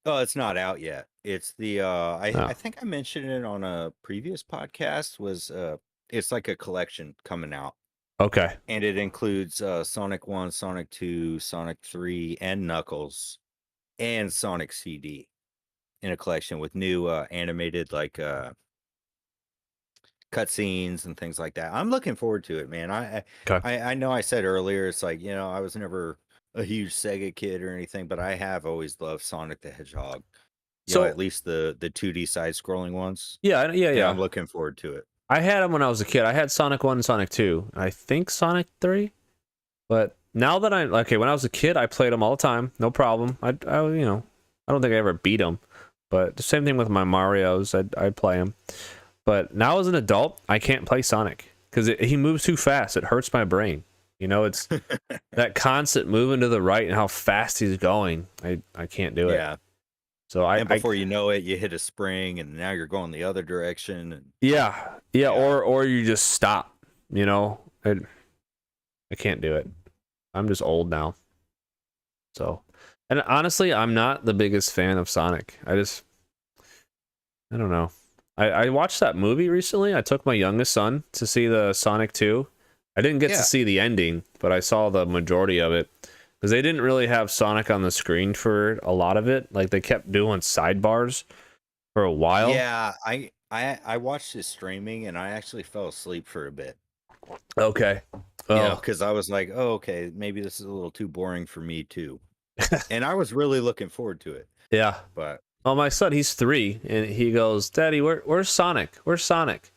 Oh, it's not out yet. It's the I think I mentioned it on a previous podcast. It's like a collection coming out. Okay. And it includes Sonic 1, Sonic 2, Sonic 3, and Knuckles, and Sonic CD in a collection with new animated like cutscenes and things like that. I'm looking forward to it, man. I know I said earlier, it's like, I was never a huge Sega kid or anything, but I have always loved Sonic the Hedgehog. So at least the 2D side scrolling ones. Yeah. I'm looking forward to it. I had them when I was a kid. I had Sonic 1 and Sonic 2. I think Sonic 3. But now that when I was a kid, I played them all the time. No problem. I don't think I ever beat them. But the same thing with my Marios. I'd play them. But now as an adult, I can't play Sonic because he moves too fast. It hurts my brain. It's that constant moving to the right and how fast he's going. I can't do it. Yeah. So before you know it, you hit a spring, and now you're going the other direction. And yeah. Or you just stop. I can't do it. I'm just old now. So, and honestly, I'm not the biggest fan of Sonic. I don't know. I watched that movie recently. I took my youngest son to see the Sonic 2. I didn't get to see the ending, but I saw the majority of it. Because they didn't really have Sonic on the screen for a lot of it. Like, they kept doing sidebars for a while. Yeah, I watched his streaming, and I actually fell asleep for a bit. Okay. Because I was like, oh, okay, maybe this is a little too boring for me, too. And I was really looking forward to it. Yeah. But... Well, my son, he's 3, and he goes, Daddy, where's Sonic? Where's Sonic?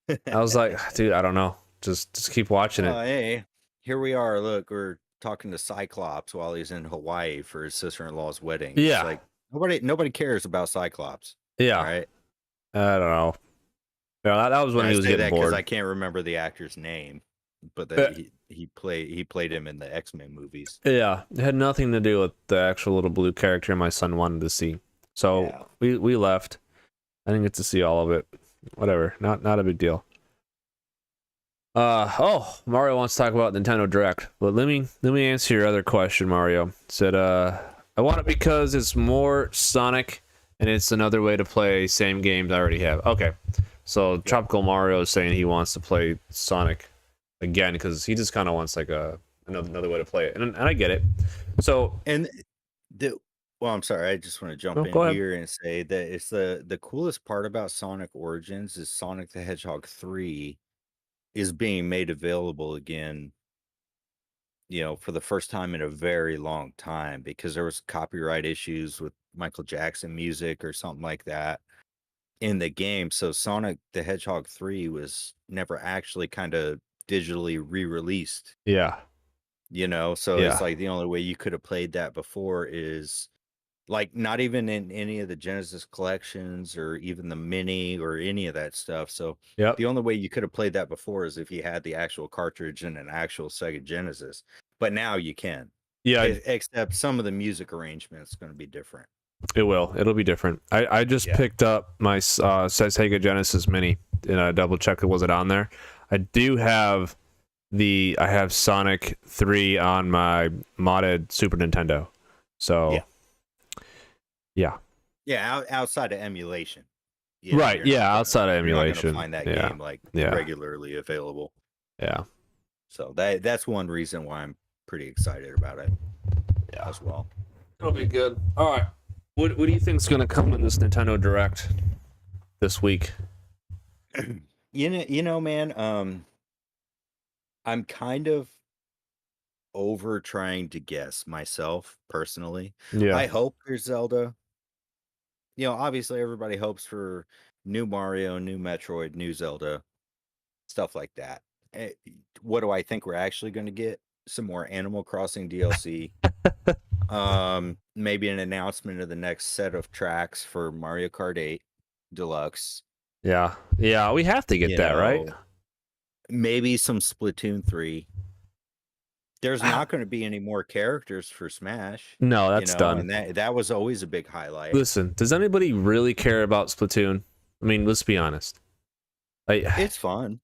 I was like, dude, I don't know. Just keep watching it. Hey, here we are. Look, we're talking to Cyclops while he's in Hawaii for his sister-in-law's wedding. Yeah. It's like nobody cares about Cyclops. Yeah. Right? I don't know. Yeah, that was when he was getting bored. Because I can't remember the actor's name, but that he played him in the X-Men movies. Yeah, it had nothing to do with the actual little blue character my son wanted to see. So we left. I didn't get to see all of it. Whatever. Not a big deal. Mario wants to talk about Nintendo Direct. But let me answer your other question, Mario. It said, I want it because it's more Sonic and it's another way to play same games I already have. Okay. So Tropical Mario is saying he wants to play Sonic again because he just kind of wants like another way to play it. And I get it. So well, I'm sorry. I just want to jump in here and say that it's the coolest part about Sonic Origins is Sonic the Hedgehog 3 is being made available again, for the first time in a very long time because there was copyright issues with Michael Jackson music or something like that in the game. So Sonic the Hedgehog 3 was never actually kind of digitally re-released. Yeah. So it's like the only way you could have played that before is like not even in any of the Genesis collections or even the mini or any of that stuff. So the only way you could have played that before is if you had the actual cartridge and an actual Sega Genesis. But now you can. Yeah. Except some of the music arrangements going to be different. It'll be different. I just picked up my Sega Genesis Mini and I double checked was it on there. I do have I have Sonic 3 on my modded Super Nintendo. So yeah. Outside of emulation. Right, you're yeah, not outside of you're not emulation. gonna find that Yeah. game like Yeah. regularly available. Yeah. So that's one reason why I'm pretty excited about it. Yeah. As well. It'll be good. All right. What do you think's gonna come in this Nintendo Direct this week? You know, man, I'm kind of over trying to guess myself personally. Yeah. I hope there's Zelda. You know, obviously everybody hopes for new Mario, new Metroid, new Zelda, stuff like that. Eh, What do I think we're actually going to get? Some more Animal Crossing DLC. Maybe an announcement of the next set of tracks for Mario Kart 8 Deluxe. Yeah. Yeah, we have to get that, right? Maybe some Splatoon 3. There's not going to be any more characters for Smash. No, that's done. And that was always a big highlight. Listen, does anybody really care about Splatoon? I mean, let's be honest. It's fun.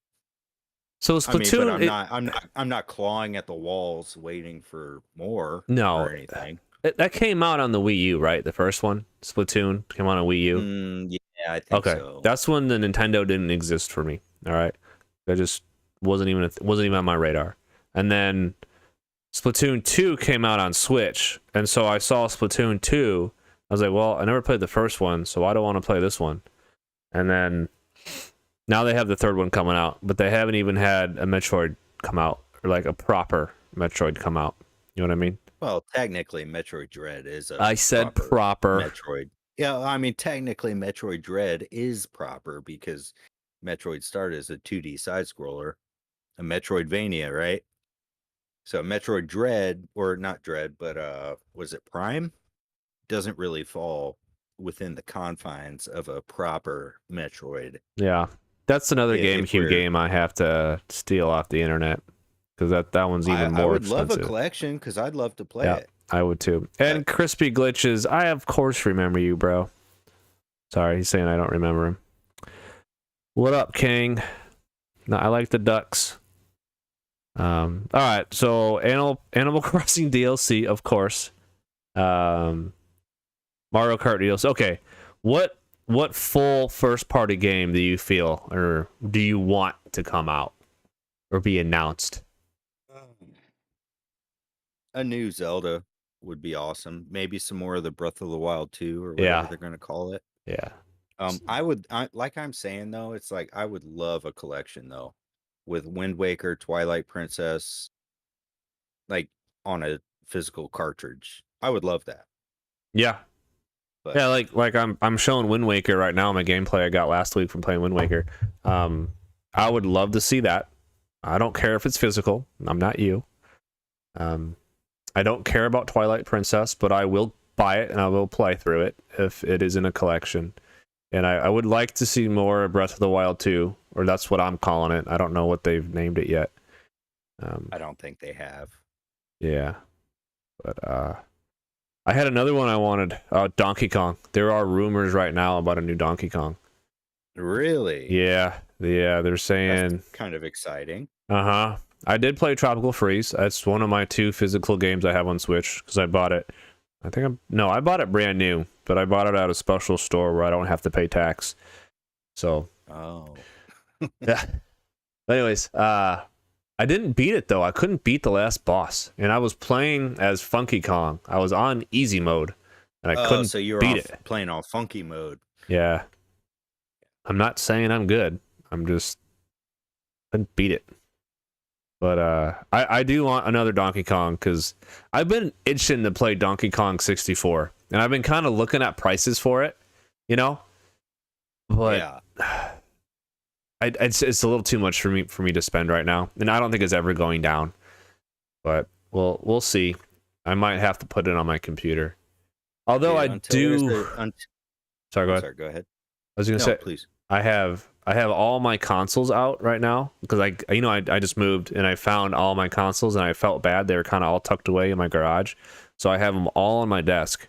So Splatoon, I mean, but I'm not clawing at the walls waiting for more. No, or anything. That came out on the Wii U, right? The first one, Splatoon, came out on Wii U. Yeah, I think so. That's when the Nintendo didn't exist for me. All right, that just wasn't even on my radar. And then Splatoon 2 came out on Switch, and so I saw Splatoon 2. I was like, well, I never played the first one, so I don't want to play this one. And then now they have the third one coming out, but they haven't even had a Metroid come out, or like a proper Metroid come out. You know what I mean? Well, technically, Metroid Dread is a. I said proper Metroid. Yeah, I mean, technically, Metroid Dread is proper because Metroid started as a 2D side scroller, a Metroidvania, right? So Metroid Dread, or not Dread, but was it Prime? Doesn't really fall within the confines of a proper Metroid. Yeah, that's another GameCube game I have to steal off the internet because that one's even more expensive. I would love a collection because I'd love to play it. I would too. And Crispy Glitches, I of course remember you, bro. Sorry, he's saying I don't remember him. What up, King? No, I like the ducks. All right, so Animal Crossing DLC, of course. Mario Kart DLC. Okay, what full first party game do you feel or do you want to come out or be announced? A new Zelda would be awesome. Maybe some more of the Breath of the Wild 2 or whatever they're going to call it. Yeah. Like I'm saying though, it's like I would love a collection though, with Wind Waker, Twilight Princess, like on a physical cartridge. I would love that. Yeah. But, yeah, like I'm showing Wind Waker right now. My gameplay I got last week from playing Wind Waker. I would love to see that. I don't care if it's physical. I'm not you. I don't care about Twilight Princess, but I will buy it and I will play through it if it is in a collection. And I would like to see more Breath of the Wild 2, or that's what I'm calling it. I don't know what they've named it yet. I don't think they have. Yeah. But I had another one I wanted. Donkey Kong. There are rumors right now about a new Donkey Kong. Really? Yeah. They're saying... That's kind of exciting. Uh-huh. I did play Tropical Freeze. That's one of my 2 physical games I have on Switch because I bought it. I bought it brand new, but I bought it at a special store where I don't have to pay tax. So. Oh. Yeah. Anyways, I didn't beat it though. I couldn't beat the last boss, and I was playing as Funky Kong. I was on easy mode, and I couldn't so you were beat it. Playing on funky mode. Yeah. I'm not saying I'm good. I'm just couldn't beat it. But I do want another Donkey Kong because I've been itching to play Donkey Kong 64, and I've been kind of looking at prices for it, you know. But yeah. It's a little too much for me to spend right now, and I don't think it's ever going down. But we'll see. I might have to put it on my computer. Although Sorry, go ahead. Sorry, go ahead. I was gonna say, please. I have all my consoles out right now because I just moved and I found all my consoles and I felt bad. They were kind of all tucked away in my garage, so I have them all on my desk.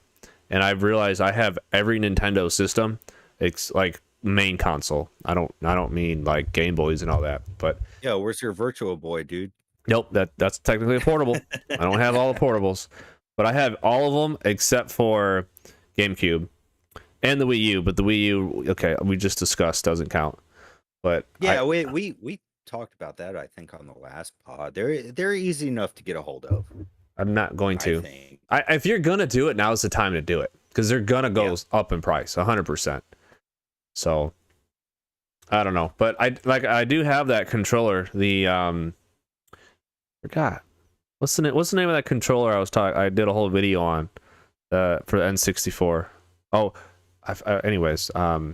And I've realized I have every Nintendo system. It's like main console. I don't mean like Game Boys and all that. But yo, where's your Virtual Boy, dude? Nope, that's technically a portable. I don't have all the portables, but I have all of them except for GameCube and the Wii U. But the Wii U, okay, we just discussed, doesn't count. But Yeah, we talked about that, I think, on the last pod. They're easy enough to get a hold of, I'm not going I to. think. If you're gonna do it, now's the time to do it because they're gonna go up in price, 100%. So I don't know, but I do have that controller. The forgot what's the name of that controller I did a whole video on for the N64. Oh, anyways, I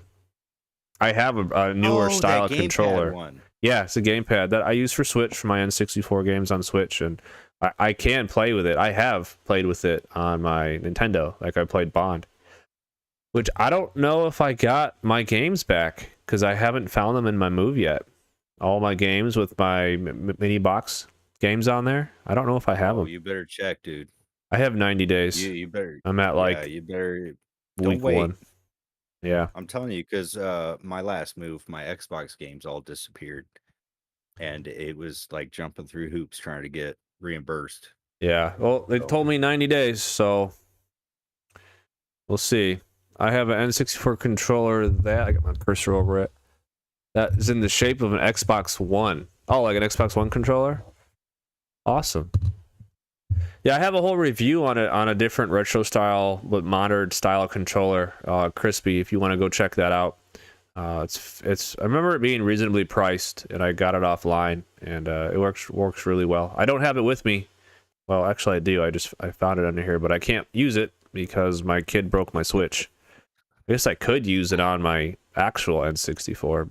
have a newer style controller. One. Yeah, it's a gamepad that I use for Switch for my N64 games on Switch, and I can play with it. I have played with it on my Nintendo, like I played Bond, which I don't know if I got my games back because I haven't found them in my Move yet. All my games with my mini box games on there, I don't know if I have them. You better check, dude. I have 90 days. You better. I'm at like you better. week Don't wait. 1. Yeah, I'm telling you, because my last move, my Xbox games all disappeared, and it was like jumping through hoops trying to get reimbursed. yeah. Well, they told me 90 days, so we'll see. I have an N64 controller that I got my cursor over it. That is in the shape of an Xbox One. Oh, like an Xbox One controller? Awesome. Yeah, I have a whole review on a different retro style but modern style controller, Crispy. If you want to go check that out, it's. I remember it being reasonably priced, and I got it offline, and it works really well. I don't have it with me. Well, actually, I do. I found it under here, but I can't use it because my kid broke my Switch. I guess I could use it on my actual N64,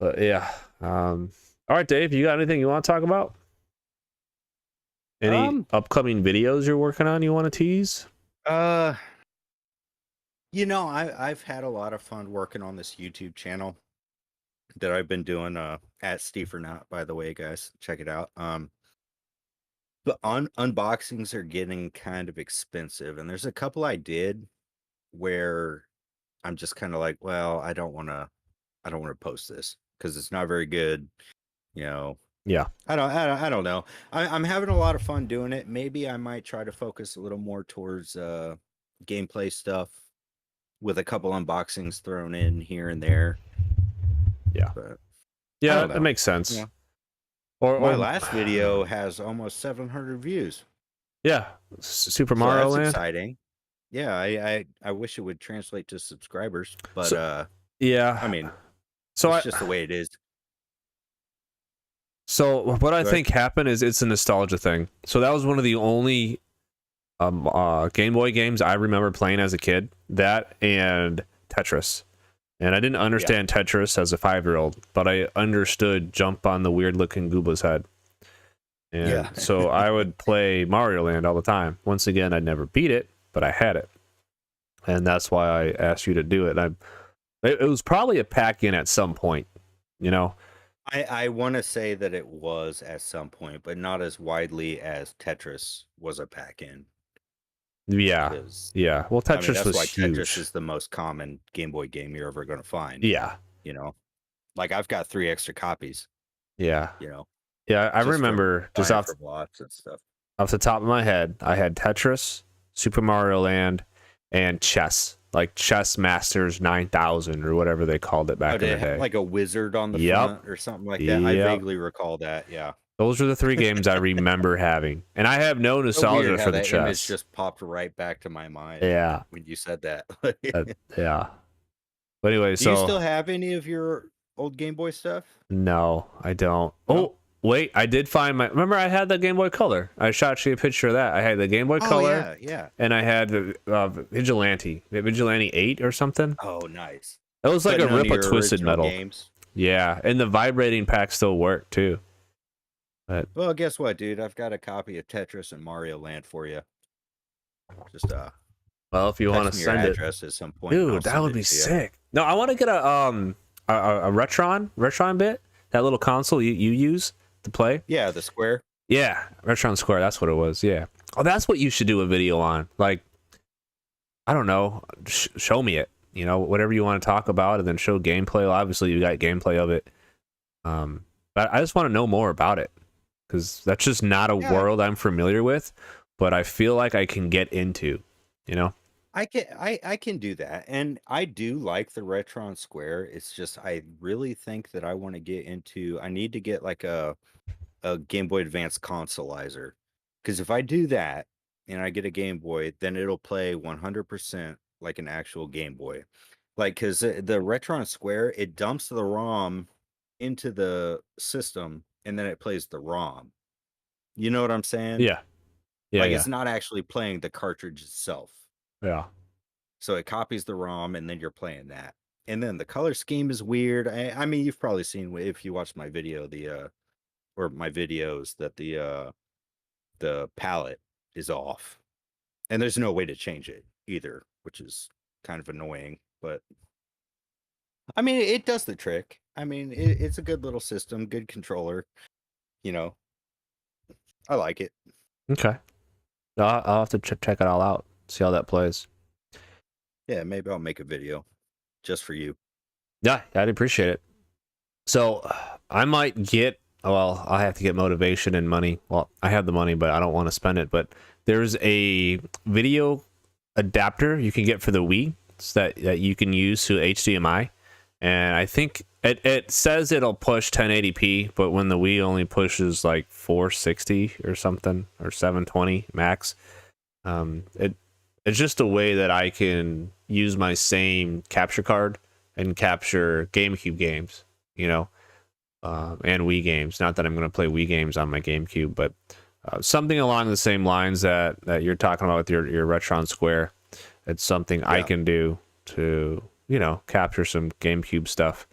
but yeah. All right, Dave, you got anything you want to talk about? Any upcoming videos you're working on you want to tease? I've had a lot of fun working on this YouTube channel that I've been doing at Steve or Not, by the way, guys. Check it out. The unboxings are getting kind of expensive, and there's a couple I did where I'm just kind of like, well, I don't want to post this because it's not very good, Yeah. I don't know. I'm having a lot of fun doing it. Maybe I might try to focus a little more towards gameplay stuff with a couple unboxings thrown in here and there. Yeah. But yeah, that makes sense. Yeah. Or my last video has almost 700 views. Yeah. Super Mario Land. That's exciting. Yeah, I wish it would translate to subscribers, but yeah. I mean, so it's just the way it is. So what I think happened is it's a nostalgia thing. So that was one of the only Game Boy games I remember playing as a kid. That and Tetris. And I didn't understand Tetris as a 5-year-old, but I understood jump on the weird-looking Goomba's head. And so I would play Mario Land all the time. Once again, I'd never beat it, but I had it. And that's why I asked you to do it. It was probably a pack-in at some point, I want to say that it was at some point, but not as widely as Tetris was a pack-in. Yeah, yeah. Well, Tetris that's was why huge. Tetris is the most common Game Boy game you're ever going to find. Yeah. Like I've got 3 extra copies. Yeah. Yeah, I remember just off and stuff. Off the top of my head, I had Tetris, Super Mario Land, and chess. Like Chess Masters 9000 or whatever they called it back in the day. Like a wizard on the front or something like that. I vaguely recall that. Yeah. Those are the 3 games I remember having, and I have no nostalgia for the chess. Image just popped right back to my mind. Yeah. When you said that. Yeah. But anyway, do you still have any of your old Game Boy stuff? No, I don't. No? Oh, wait, I did find my. Remember, I had the Game Boy Color. I shot you a picture of that. I had the Game Boy Color. Yeah. And I had the Vigilante 8 or something. Oh, nice. It was like a rip of Twisted Metal. Games. Yeah, and the vibrating pack still worked too. But well, guess what, dude? I've got a copy of Tetris and Mario Land for you. Just well, if you want to send it, at some point, dude, that would be sick. No, I want to get a Retron bit, that little console you use to play. Yeah, the Square. Yeah, Retron Square. That's what it was. Yeah. Oh, that's what you should do a video on. Like, I don't know, show me it. Whatever you want to talk about, and then show gameplay. Well, obviously, you got gameplay of it. But I just want to know more about it because that's just not a Yeah, world I'm familiar with, but I feel like I can get into, you know? I can do that, and I do like the Retron Square. It's just I really think that I want to get into. I need to get like a Game Boy Advance consoleizer, because if I do that and I get a Game Boy, then it'll play 100% like an actual Game Boy. Like, because the Retron Square, it dumps the ROM into the system and then it plays the ROM. You know what I'm saying? Yeah. Yeah. Like, Yeah. it's not actually playing the cartridge itself. Yeah. So it copies the ROM and then you're playing that. And then the color scheme is weird. I mean, you've probably seen if you watched my video, or my videos, that the palette is off. And there's no way to change it either, which is kind of annoying. But I mean, it does the trick. I mean, it's a good little system, good controller. You know, I like it. Okay. I'll have to check it all out, see how that plays. Yeah, maybe I'll make a video just for you. Yeah, I'd appreciate it. So I might get, well, I have to get motivation and money. Well, I have the money, but I don't want to spend it. But there's a video adapter you can get for the Wii that you can use to HDMI. And I think it says it'll push 1080p, but when the Wii only pushes like 460 or something, or 720 max, it's just a way that I can use my same capture card and capture GameCube games, you know, and Wii games. Not that I'm going to play Wii games on my GameCube, but something along the same lines that you're talking about with your Retron Square. It's something I Yeah. can do to, you know, capture some GameCube stuff,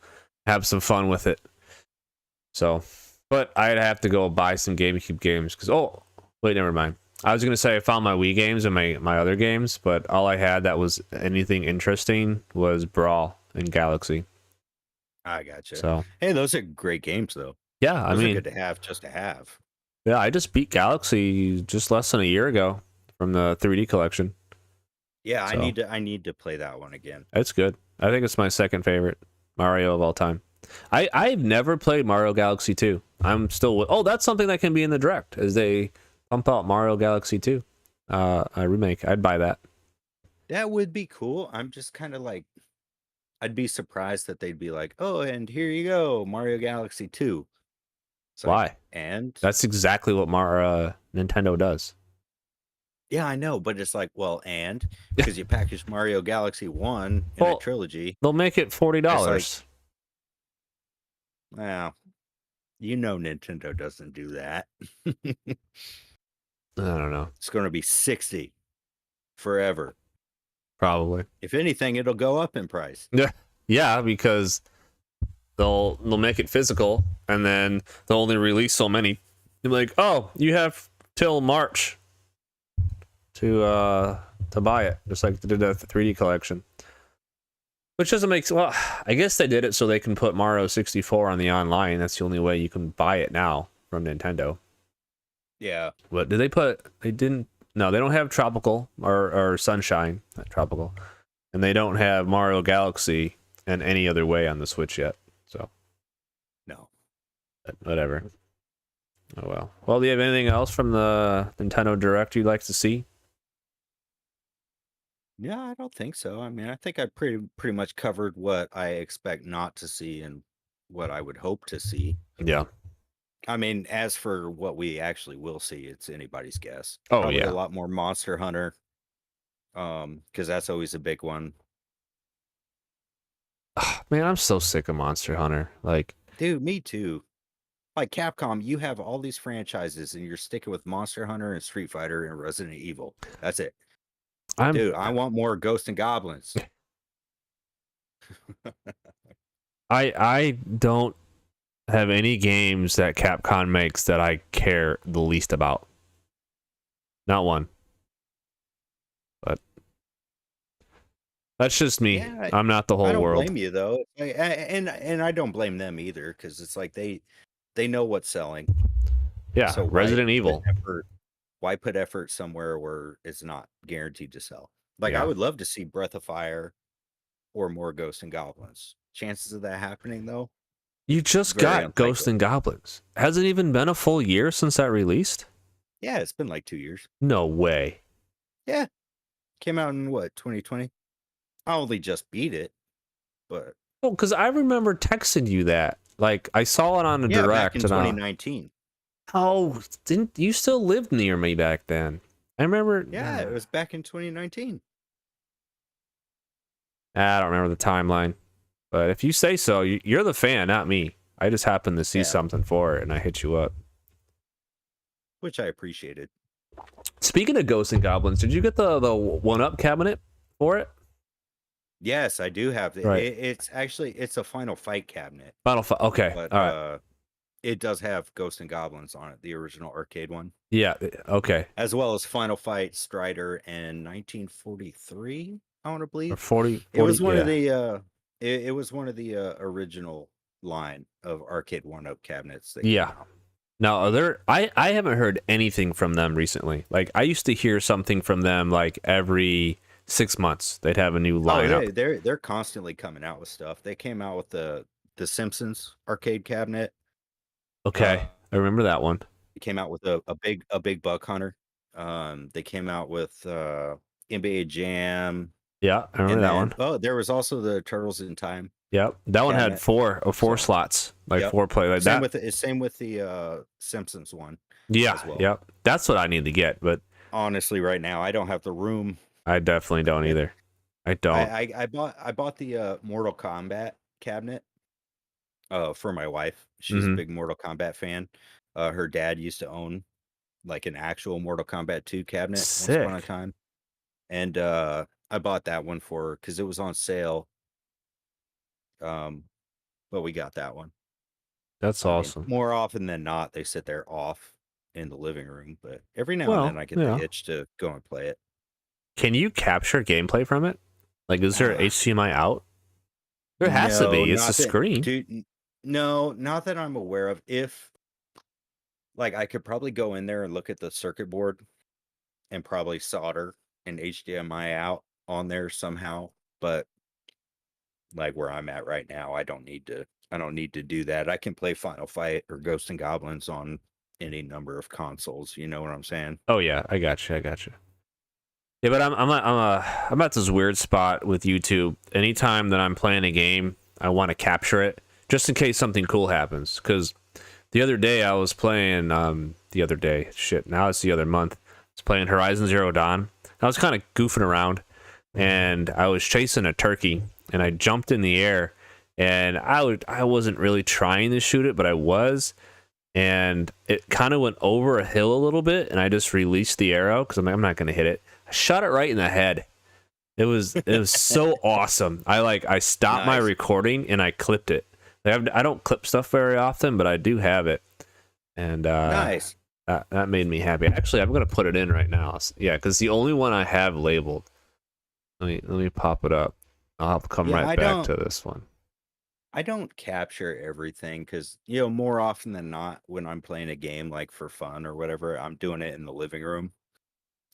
have some fun with it. So, but I'd have to go buy some GameCube games because, oh, wait, never mind. I was going to say I found my Wii games and my other games, but all I had that was anything interesting was Brawl and Galaxy. I gotcha. So, Hey, those are great games, though. yeah, I Those are mean, good to have, just to have. yeah, I just beat Galaxy just less than a year ago from the 3D collection. Yeah, So, I need to play that one again. it's good. I think it's my second favorite Mario of all time. I've never played Mario Galaxy 2. I'm still oh, that's something that can be in the direct as they pump out Mario Galaxy 2 a remake. I'd buy that. That would be cool. I'm just kind of like, I'd be surprised that they'd be like, "Oh, and here you go, Mario Galaxy 2." It's like, Why? and That's exactly what Nintendo does. yeah, I know, but it's like, well, and because you package Mario Galaxy 1 in a Well, trilogy, they'll make it $40. it's like, well, you know, Nintendo doesn't do that. I don't know. It's going to be 60 forever. Probably. If anything, it'll go up in price. Yeah. Yeah, because they'll make it physical and then they'll only release so many. They'll be like, "Oh, you have till March to buy it," just like they did the 3D collection. Which doesn't make sense. Well, I guess they did it so they can put Mario 64 on the online. That's the only way you can buy it now from Nintendo. Yeah. But did they put? They didn't. No, they don't have Tropical or Sunshine, not Tropical, and they don't have Mario Galaxy in any other way on the Switch yet. So, No. but whatever. Oh well. Well, do you have anything else from the Nintendo Direct you'd like to see? Yeah, I don't think so. I mean, I think I pretty much covered what I expect not to see and what I would hope to see. Yeah. I mean, as for what we actually will see, it's anybody's guess. Oh Probably a yeah. lot more Monster Hunter, because that's always a big one. Man, I'm so sick of Monster Hunter. Like, Dude, me too. Like Capcom, you have all these franchises and you're sticking with Monster Hunter and Street Fighter and Resident Evil. That's it. I'm Dude, I want more Ghosts and Goblins. I don't have any games that Capcom makes that I care the least about. Not one. But that's just me. Yeah, I'm not the I whole don't world. blame you though. And I don't blame them either, because it's like they know what's selling. Yeah, So Resident Evil. why put effort somewhere where it's not guaranteed to sell? Like, I Yeah. would love to see Breath of Fire or more Ghosts and Goblins. Chances of that happening though? You just Very got Ghosts unlikely. and Goblins. Hasn't even been a full year since that released? Yeah, it's been like 2 years. No way. Yeah, came out in what, 2020? I only just beat it, but Oh, because I remember texting you that. Like, I saw it on a yeah, back direct, in and 2019. oh, didn't you still lived near me back then? I remember. Yeah, it was back in 2019. I don't remember the timeline, but if you say so, you're the fan, not me. I just happened to see Yeah, something for it, and I hit you up. which I appreciated. Speaking of Ghosts and Goblins, did you get the one-up cabinet for it? Yes, I do have it. Right. It's a Final Fight cabinet, Final Fight. Okay. but All right. it does have Ghosts and Goblins on it, the original arcade one, Yeah. Okay. as well as Final Fight Strider in 1943. I want to Or believe 40. it was one of Yeah. the it was one of the original line of arcade one-up cabinets that came Yeah. out. Now, are there? I haven't heard anything from them recently. Like, I used to hear something from them like every 6 months. They'd have a new lineup. Oh, they're constantly coming out with stuff. They came out with the Simpsons arcade cabinet. Okay, I remember that one. They came out with a big Buck Hunter. They came out with NBA Jam, Yeah, I remember and that then one. there was also the Turtles in Time Yep, that one had cabinet. four So, slots, like yep. 4 play like Same that. with the Simpsons one Yeah, as well. yep. That's what I need to get, but Honestly, right now I don't have the room. I definitely don't either. I don't. I bought the Mortal Kombat cabinet for my wife. She's a Mm-hmm. big Mortal Kombat fan. Her dad used to own like an actual Mortal Kombat 2 cabinet once upon a Sick. time. And I bought that one for her because it was on sale. But we got that one. That's I mean, awesome. more often than not, they sit there off in the living room, but every now and then Well, I get yeah. the itch to go and play it. Can you capture gameplay from it? Like, is there HDMI out? There has to be. It's a screen. Dude, no, not that I'm aware of. If like I could probably go in there and look at the circuit board and probably solder an HDMI out on there somehow, but like where I'm at right now, I don't need to do that. I can play Final Fight or Ghosts and Goblins on any number of consoles. You know what I'm saying? Oh yeah, I got you. Yeah, but I'm at this weird spot with YouTube. Anytime that I'm playing a game, I want to capture it just in case something cool happens. Because the other day I was playing, now it's the other month. I was playing Horizon Zero Dawn. I was kind of goofing around, and I was chasing a turkey, and I jumped in the air, and I wasn't really trying to shoot it, but I was. And it kind of went over a hill a little bit, and I just released the arrow because I'm like, I'm not going to hit it. I shot it right in the head. It was so awesome. I stopped my Nice. recording and I clipped it. I don't clip stuff very often, but I do have it, and Nice. that made me happy. Actually, I'm gonna put it in right now. Yeah, because the only one I have labeled. Let me pop it up. I'll come Yeah, right back to this one. I don't capture everything because, more often than not, when I'm playing a game like for fun or whatever, I'm doing it in the living room.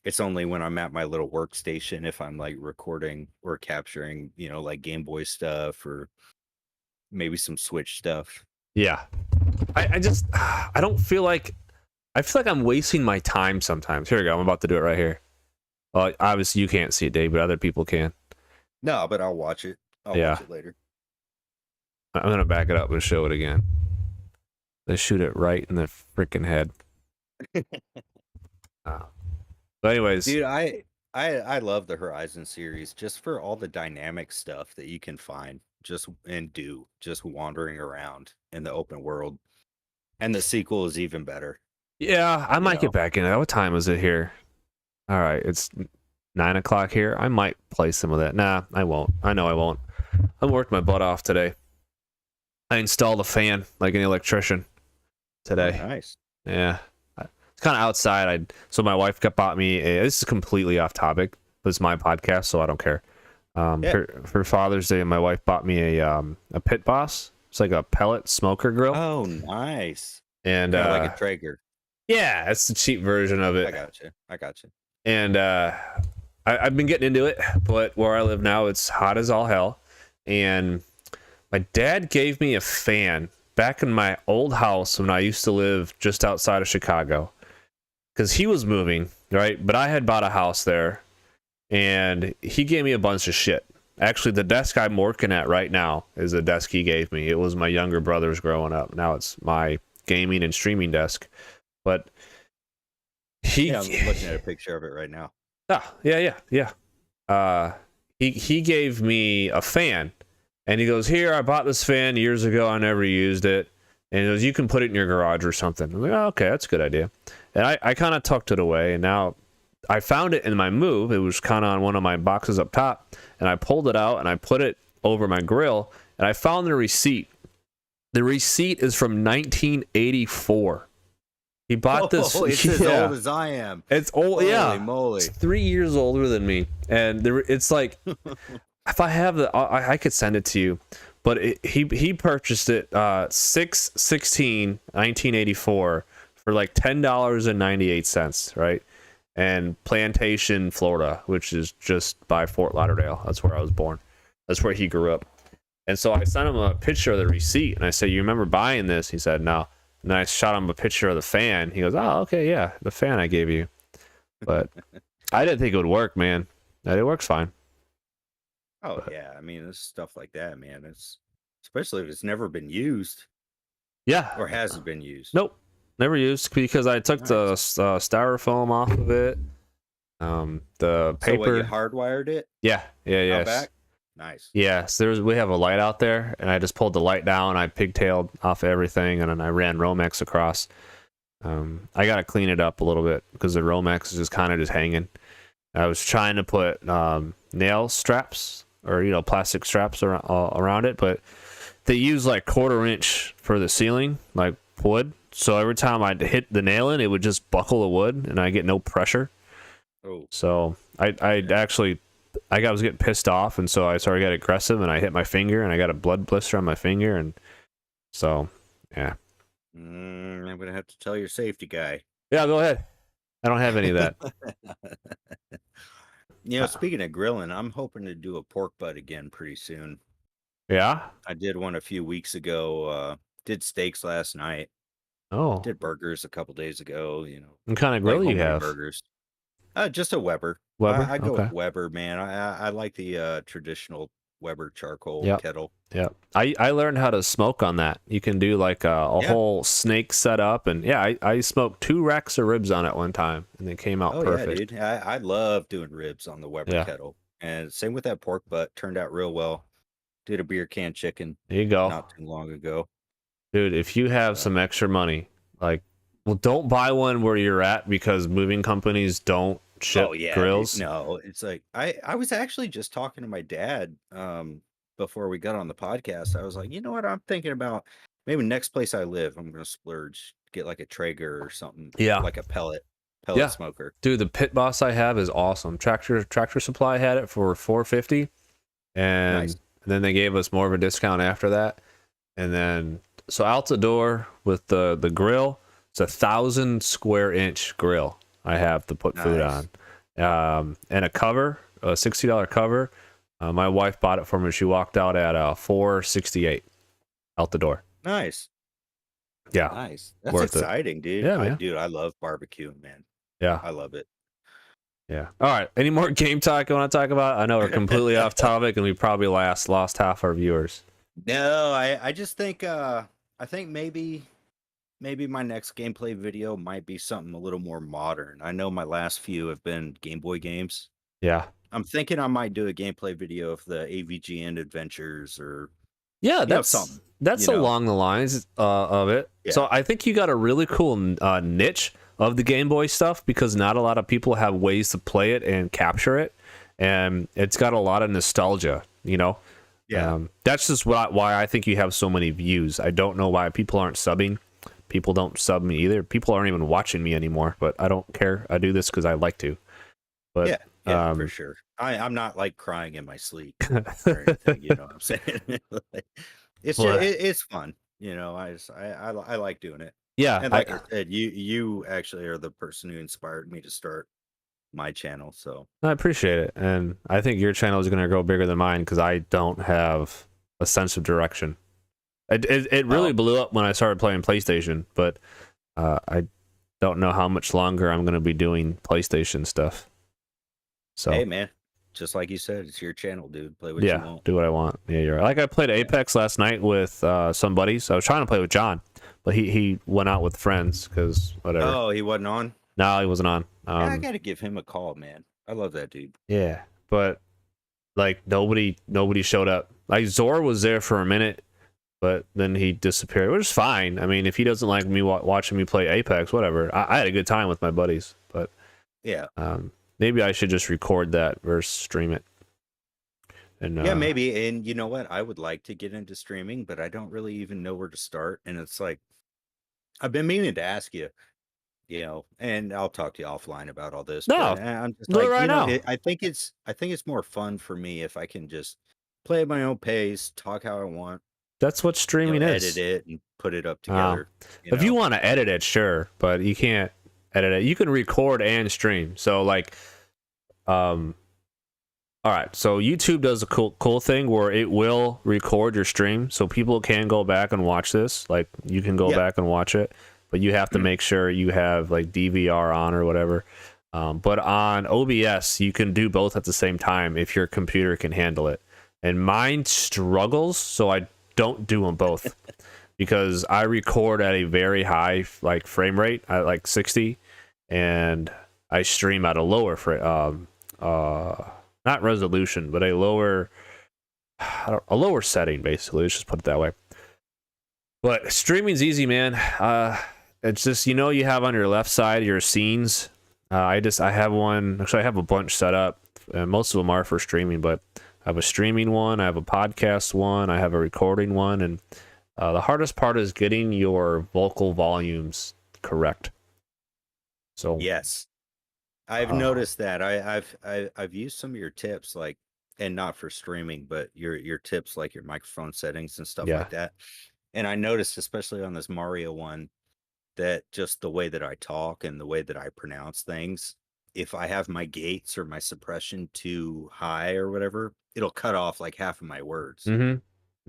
It's only when I'm at my little workstation if I'm like recording or capturing, like Game Boy stuff or maybe some Switch stuff. Yeah, I just I don't feel like I'm wasting my time sometimes. Here we go. I'm about to do it right here. Well, obviously you can't see it, Dave, but other people can. No, but I'll watch it. I'll watch it later. I'm gonna back it up and show it again. They shoot it right in the freaking head. But anyways, Dude, I love the Horizon series just for all the dynamic stuff that you can find just wandering around in the open world. And the sequel is even better. yeah, I might get back in it. What time is it here? All right, it's 9 o'clock here. I might play some of that. Nah, I won't. I know I won't. I worked my butt off today. I installed a fan like an electrician today. Oh, nice. Yeah. It's kind of outside. So my wife bought me this is completely off topic, but it's my podcast, so I don't care. For Father's Day, my wife bought me a Pit Boss. It's like a pellet smoker grill. Oh, nice. And like a Traeger. Yeah, it's the cheap version of it. I got you. And I've been getting into it, but where I live now, it's hot as all hell. And my dad gave me a fan back in my old house when I used to live just outside of Chicago, because he was moving, right? But I had bought a house there, and he gave me a bunch of shit. Actually, the desk I'm working at right now is a desk he gave me. It was my younger brother's growing up. Now it's my gaming and streaming desk. But Yeah, I'm looking at a picture of it right now. Yeah. He gave me a fan, and he goes, "Here, I bought this fan years ago. I never used it." And he goes, "You can put it in your garage or something." I'm like, "Oh, okay, that's a good idea." And I kind of tucked it away, and now I found it in my move. It was kind of on one of my boxes up top, and I pulled it out and I put it over my grill, and I found the receipt. The receipt is from 1984. He bought this. It's as old as I am. It's old. Holy moly. It's 3 years older than me, and it's like, if I have I could send it to you. But he purchased it 6/16/1984 for like $10.98, right? And Plantation, Florida, which is just by Fort Lauderdale. That's where I was born. That's where he grew up. And so I sent him a picture of the receipt, and I said, "You remember buying this?" He said, "No." And then I shot him a picture of the fan. He goes, "Oh, okay, yeah, the fan I gave you." But I didn't think it would work, man. It works fine. Oh, yeah. I mean, it's stuff like that, man. It's especially if it's never been used. Yeah. Or hasn't been used. Nope. Never used, because I took the styrofoam off of it. The paper. So what, you hardwired it? Yeah. Out back? Nice. Yes, we have a light out there, and I just pulled the light down. I pigtailed off everything, and then I ran Romex across. I got to clean it up a little bit because the Romex is just kind of just hanging. I was trying to put nail straps or plastic straps around it, but they use like 1/4 inch for the ceiling, like wood. So every time I'd hit the nail in, it would just buckle the wood, and I get no pressure. Oh. So I was getting pissed off, and so I started getting aggressive, and I hit my finger, and I got a blood blister on my finger, and so yeah. I'm gonna have to tell your safety guy. Yeah, go ahead. I don't have any of that. Speaking of grilling, I'm hoping to do a pork butt again pretty soon. Yeah. I did one a few weeks ago. Did steaks last night. Oh. Did burgers a couple days ago. What kind of grill you have? Burgers. Just a Weber. Weber. I go okay. with Weber, man. I like the traditional Weber charcoal kettle. Yeah. I learned how to smoke on that. You can do like a whole snake setup, and I smoked 2 racks of ribs on it one time, and they came out perfect. Yeah, dude. I love doing ribs on the Weber kettle, and same with that pork butt. Turned out real well. Did a beer can chicken. There you go. Not too long ago. Dude, if you have some extra money, don't buy one where you're at, because moving companies don't ship grills. Dude, no, it's like I was actually just talking to my dad before we got on the podcast. I was like, you know what, I'm thinking about maybe next place I live, I'm gonna splurge, get like a Traeger or something. Yeah, like a pellet smoker. Dude, the Pit Boss I have is awesome. Tractor Supply had it for $450, and then they gave us more of a discount after that. And then so out the door with the grill, it's 1,000 square inch grill I have to put food on, and a cover, a $60 cover. My wife bought it for me. She walked out at $468 out the door. Nice. Yeah. Nice. That's exciting, dude. Yeah, man. I love barbecuing, man. Yeah. I love it. Yeah. All right. Any more game talk you want to talk about? I know we're completely off topic, and we probably lost half our viewers. No, I just think I think maybe my next gameplay video might be something a little more modern. I know my last few have been Game Boy games. Yeah. I'm thinking I might do a gameplay video of the AVGN adventures, or that's something. That's along the lines of it. Yeah. So I think you got a really cool niche of the Game Boy stuff, because not a lot of people have ways to play it and capture it, and it's got a lot of nostalgia, Yeah. That's just why I think you have so many views. I don't know why people aren't subbing. People don't sub me either. People aren't even watching me anymore, but I don't care. I do this because I like to. But yeah, for sure. I'm not like crying in my sleep or anything, you know what I'm saying? It's fun, I like doing it. Yeah, and like I said, you actually are the person who inspired me to start my channel, so I appreciate it, and I think your channel is going to grow bigger than mine, because I don't have a sense of direction. It really Oh, blew up when I started playing PlayStation, but I don't know how much longer I'm going to be doing PlayStation stuff. hey So man, just like you said, it's your channel, dude. Play what you yeah, want. do what I want. Yeah, you're right. Like I played Yeah. Apex last night with some buddies. I was trying to play with John, but he went out with friends because whatever. Oh, he wasn't on. No, he wasn't on. Yeah, I gotta give him a call, man. I love that dude. Yeah, but like nobody showed up. Like Zor was there for a minute, but then he disappeared, which is fine. I mean, if he doesn't like me watching me play Apex, whatever. I had a good time with my buddies, but Yeah. maybe I should just record that versus stream it. And Yeah, maybe. And you know what? I would like to get into streaming, but I don't really even know where to start. And it's like, I've been meaning to ask you, and I'll talk to you offline about all this. no, But I'm just do it like, right now. I think it's more fun for me if I can just play at my own pace, talk how I want, That's what streaming edit is. it and put it up together. If you want to edit it, sure, but you can't edit it. You can record and stream. So like, all right. So YouTube does a cool thing where it will record your stream, so people can go back and watch this. Like you can go back and watch it, but you have to make sure you have like DVR on or whatever. But on OBS, you can do both at the same time if your computer can handle it. And mine struggles, so I don't do them both because I record at a very high like frame rate at like 60, and I stream at a lower frame. Not resolution, but a lower setting, basically. Let's just put it that way. But streaming's easy, man. It's just, you have on your left side your scenes. I have one. Actually, I have a bunch set up, and most of them are for streaming. But I have a streaming one, I have a podcast one, I have a recording one, and the hardest part is getting your vocal volumes correct. So Yes. I've noticed that. I've used some of your tips, like, and not for streaming, but your tips, like your microphone settings and stuff like that. And I noticed, especially on this Mario one, that just the way that I talk and the way that I pronounce things, if I have my gates or my suppression too high or whatever, it'll cut off like half of my words. Mm-hmm.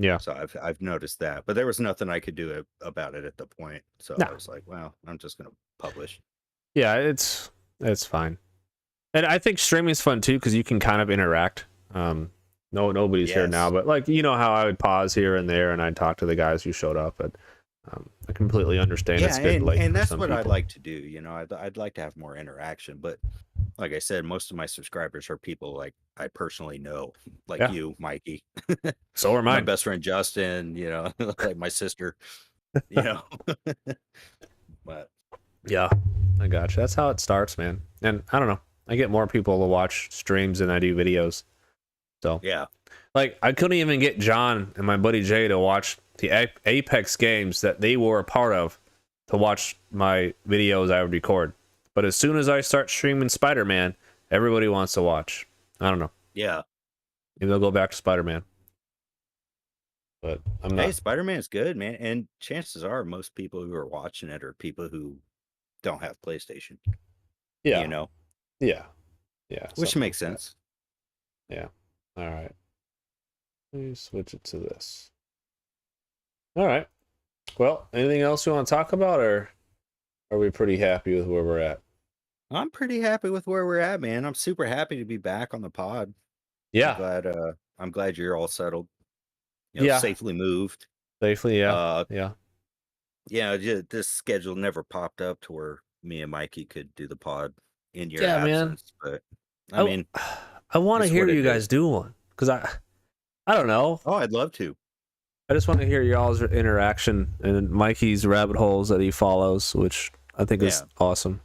Yeah. So I've noticed that, but there was nothing I could do about it at the point. So No. I was like, well, I'm just gonna publish. Yeah, it's fine. And I think streaming is fun too because you can kind of interact. Nobody's here now, but like how I would pause here and there and I'd talk to the guys who showed up. But I completely understand. Yeah, It's good, and that's what people. I'd like to do. I'd like to have more interaction, but like I said, most of my subscribers are people like I personally know, like you, Mikey. So are mine. My best friend Justin, like my sister, But yeah, I got you. That's how it starts, man. And I don't know. I get more people to watch streams than I do videos. So yeah, like I couldn't even get John and my buddy Jay to watch the Apex games that they were a part of to watch my videos I would record. But as soon as I start streaming Spider-Man, everybody wants to watch. I don't know. Yeah. Maybe they'll go back to Spider-Man. But I'm not. Hey, Spider-Man's good, man. And chances are most people who are watching it are people who don't have PlayStation. Yeah. Yeah. Yeah. Which makes sense. Yeah. All right. Let me switch it to this. All right. Well, anything else you want to talk about, or are we pretty happy with where we're at? I'm pretty happy with where we're at, man. I'm super happy to be back on the pod. Yeah. I'm glad you're all settled. Yeah. Safely moved. Safely, yeah. Yeah, this schedule never popped up to where me and Mikey could do the pod in your absence. Man. But I mean, I want to hear you guys do one because I don't know. Oh, I'd love to. I just want to hear y'all's interaction and Mikey's rabbit holes that he follows, which I think is awesome.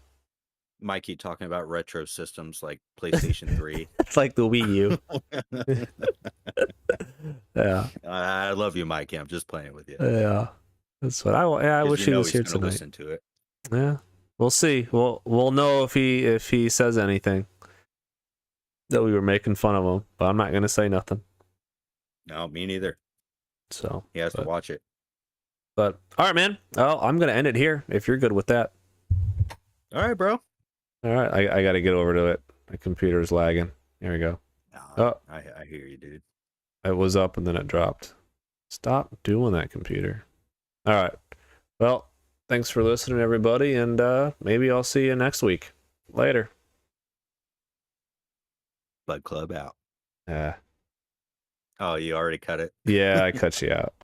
Mikey talking about retro systems like PlayStation 3. It's like the Wii U. Yeah. I love you, Mikey. I'm just playing with you. Yeah. That's what I wish he was here tonight. Listen to it. Yeah. We'll see. We'll know if he says anything that we were making fun of him, but I'm not gonna say nothing. No, me neither. So he has to watch it. But all right, man. Well, I'm gonna end it here if you're good with that. All right, bro. All right, I got to get over to it. My computer's lagging. There we go. No, I hear you, dude. It was up and then it dropped. Stop doing that, computer. All right. Well, thanks for listening, everybody, and maybe I'll see you next week. Later. Bud Club out. Yeah. Oh, you already cut it. Yeah, I cut you out.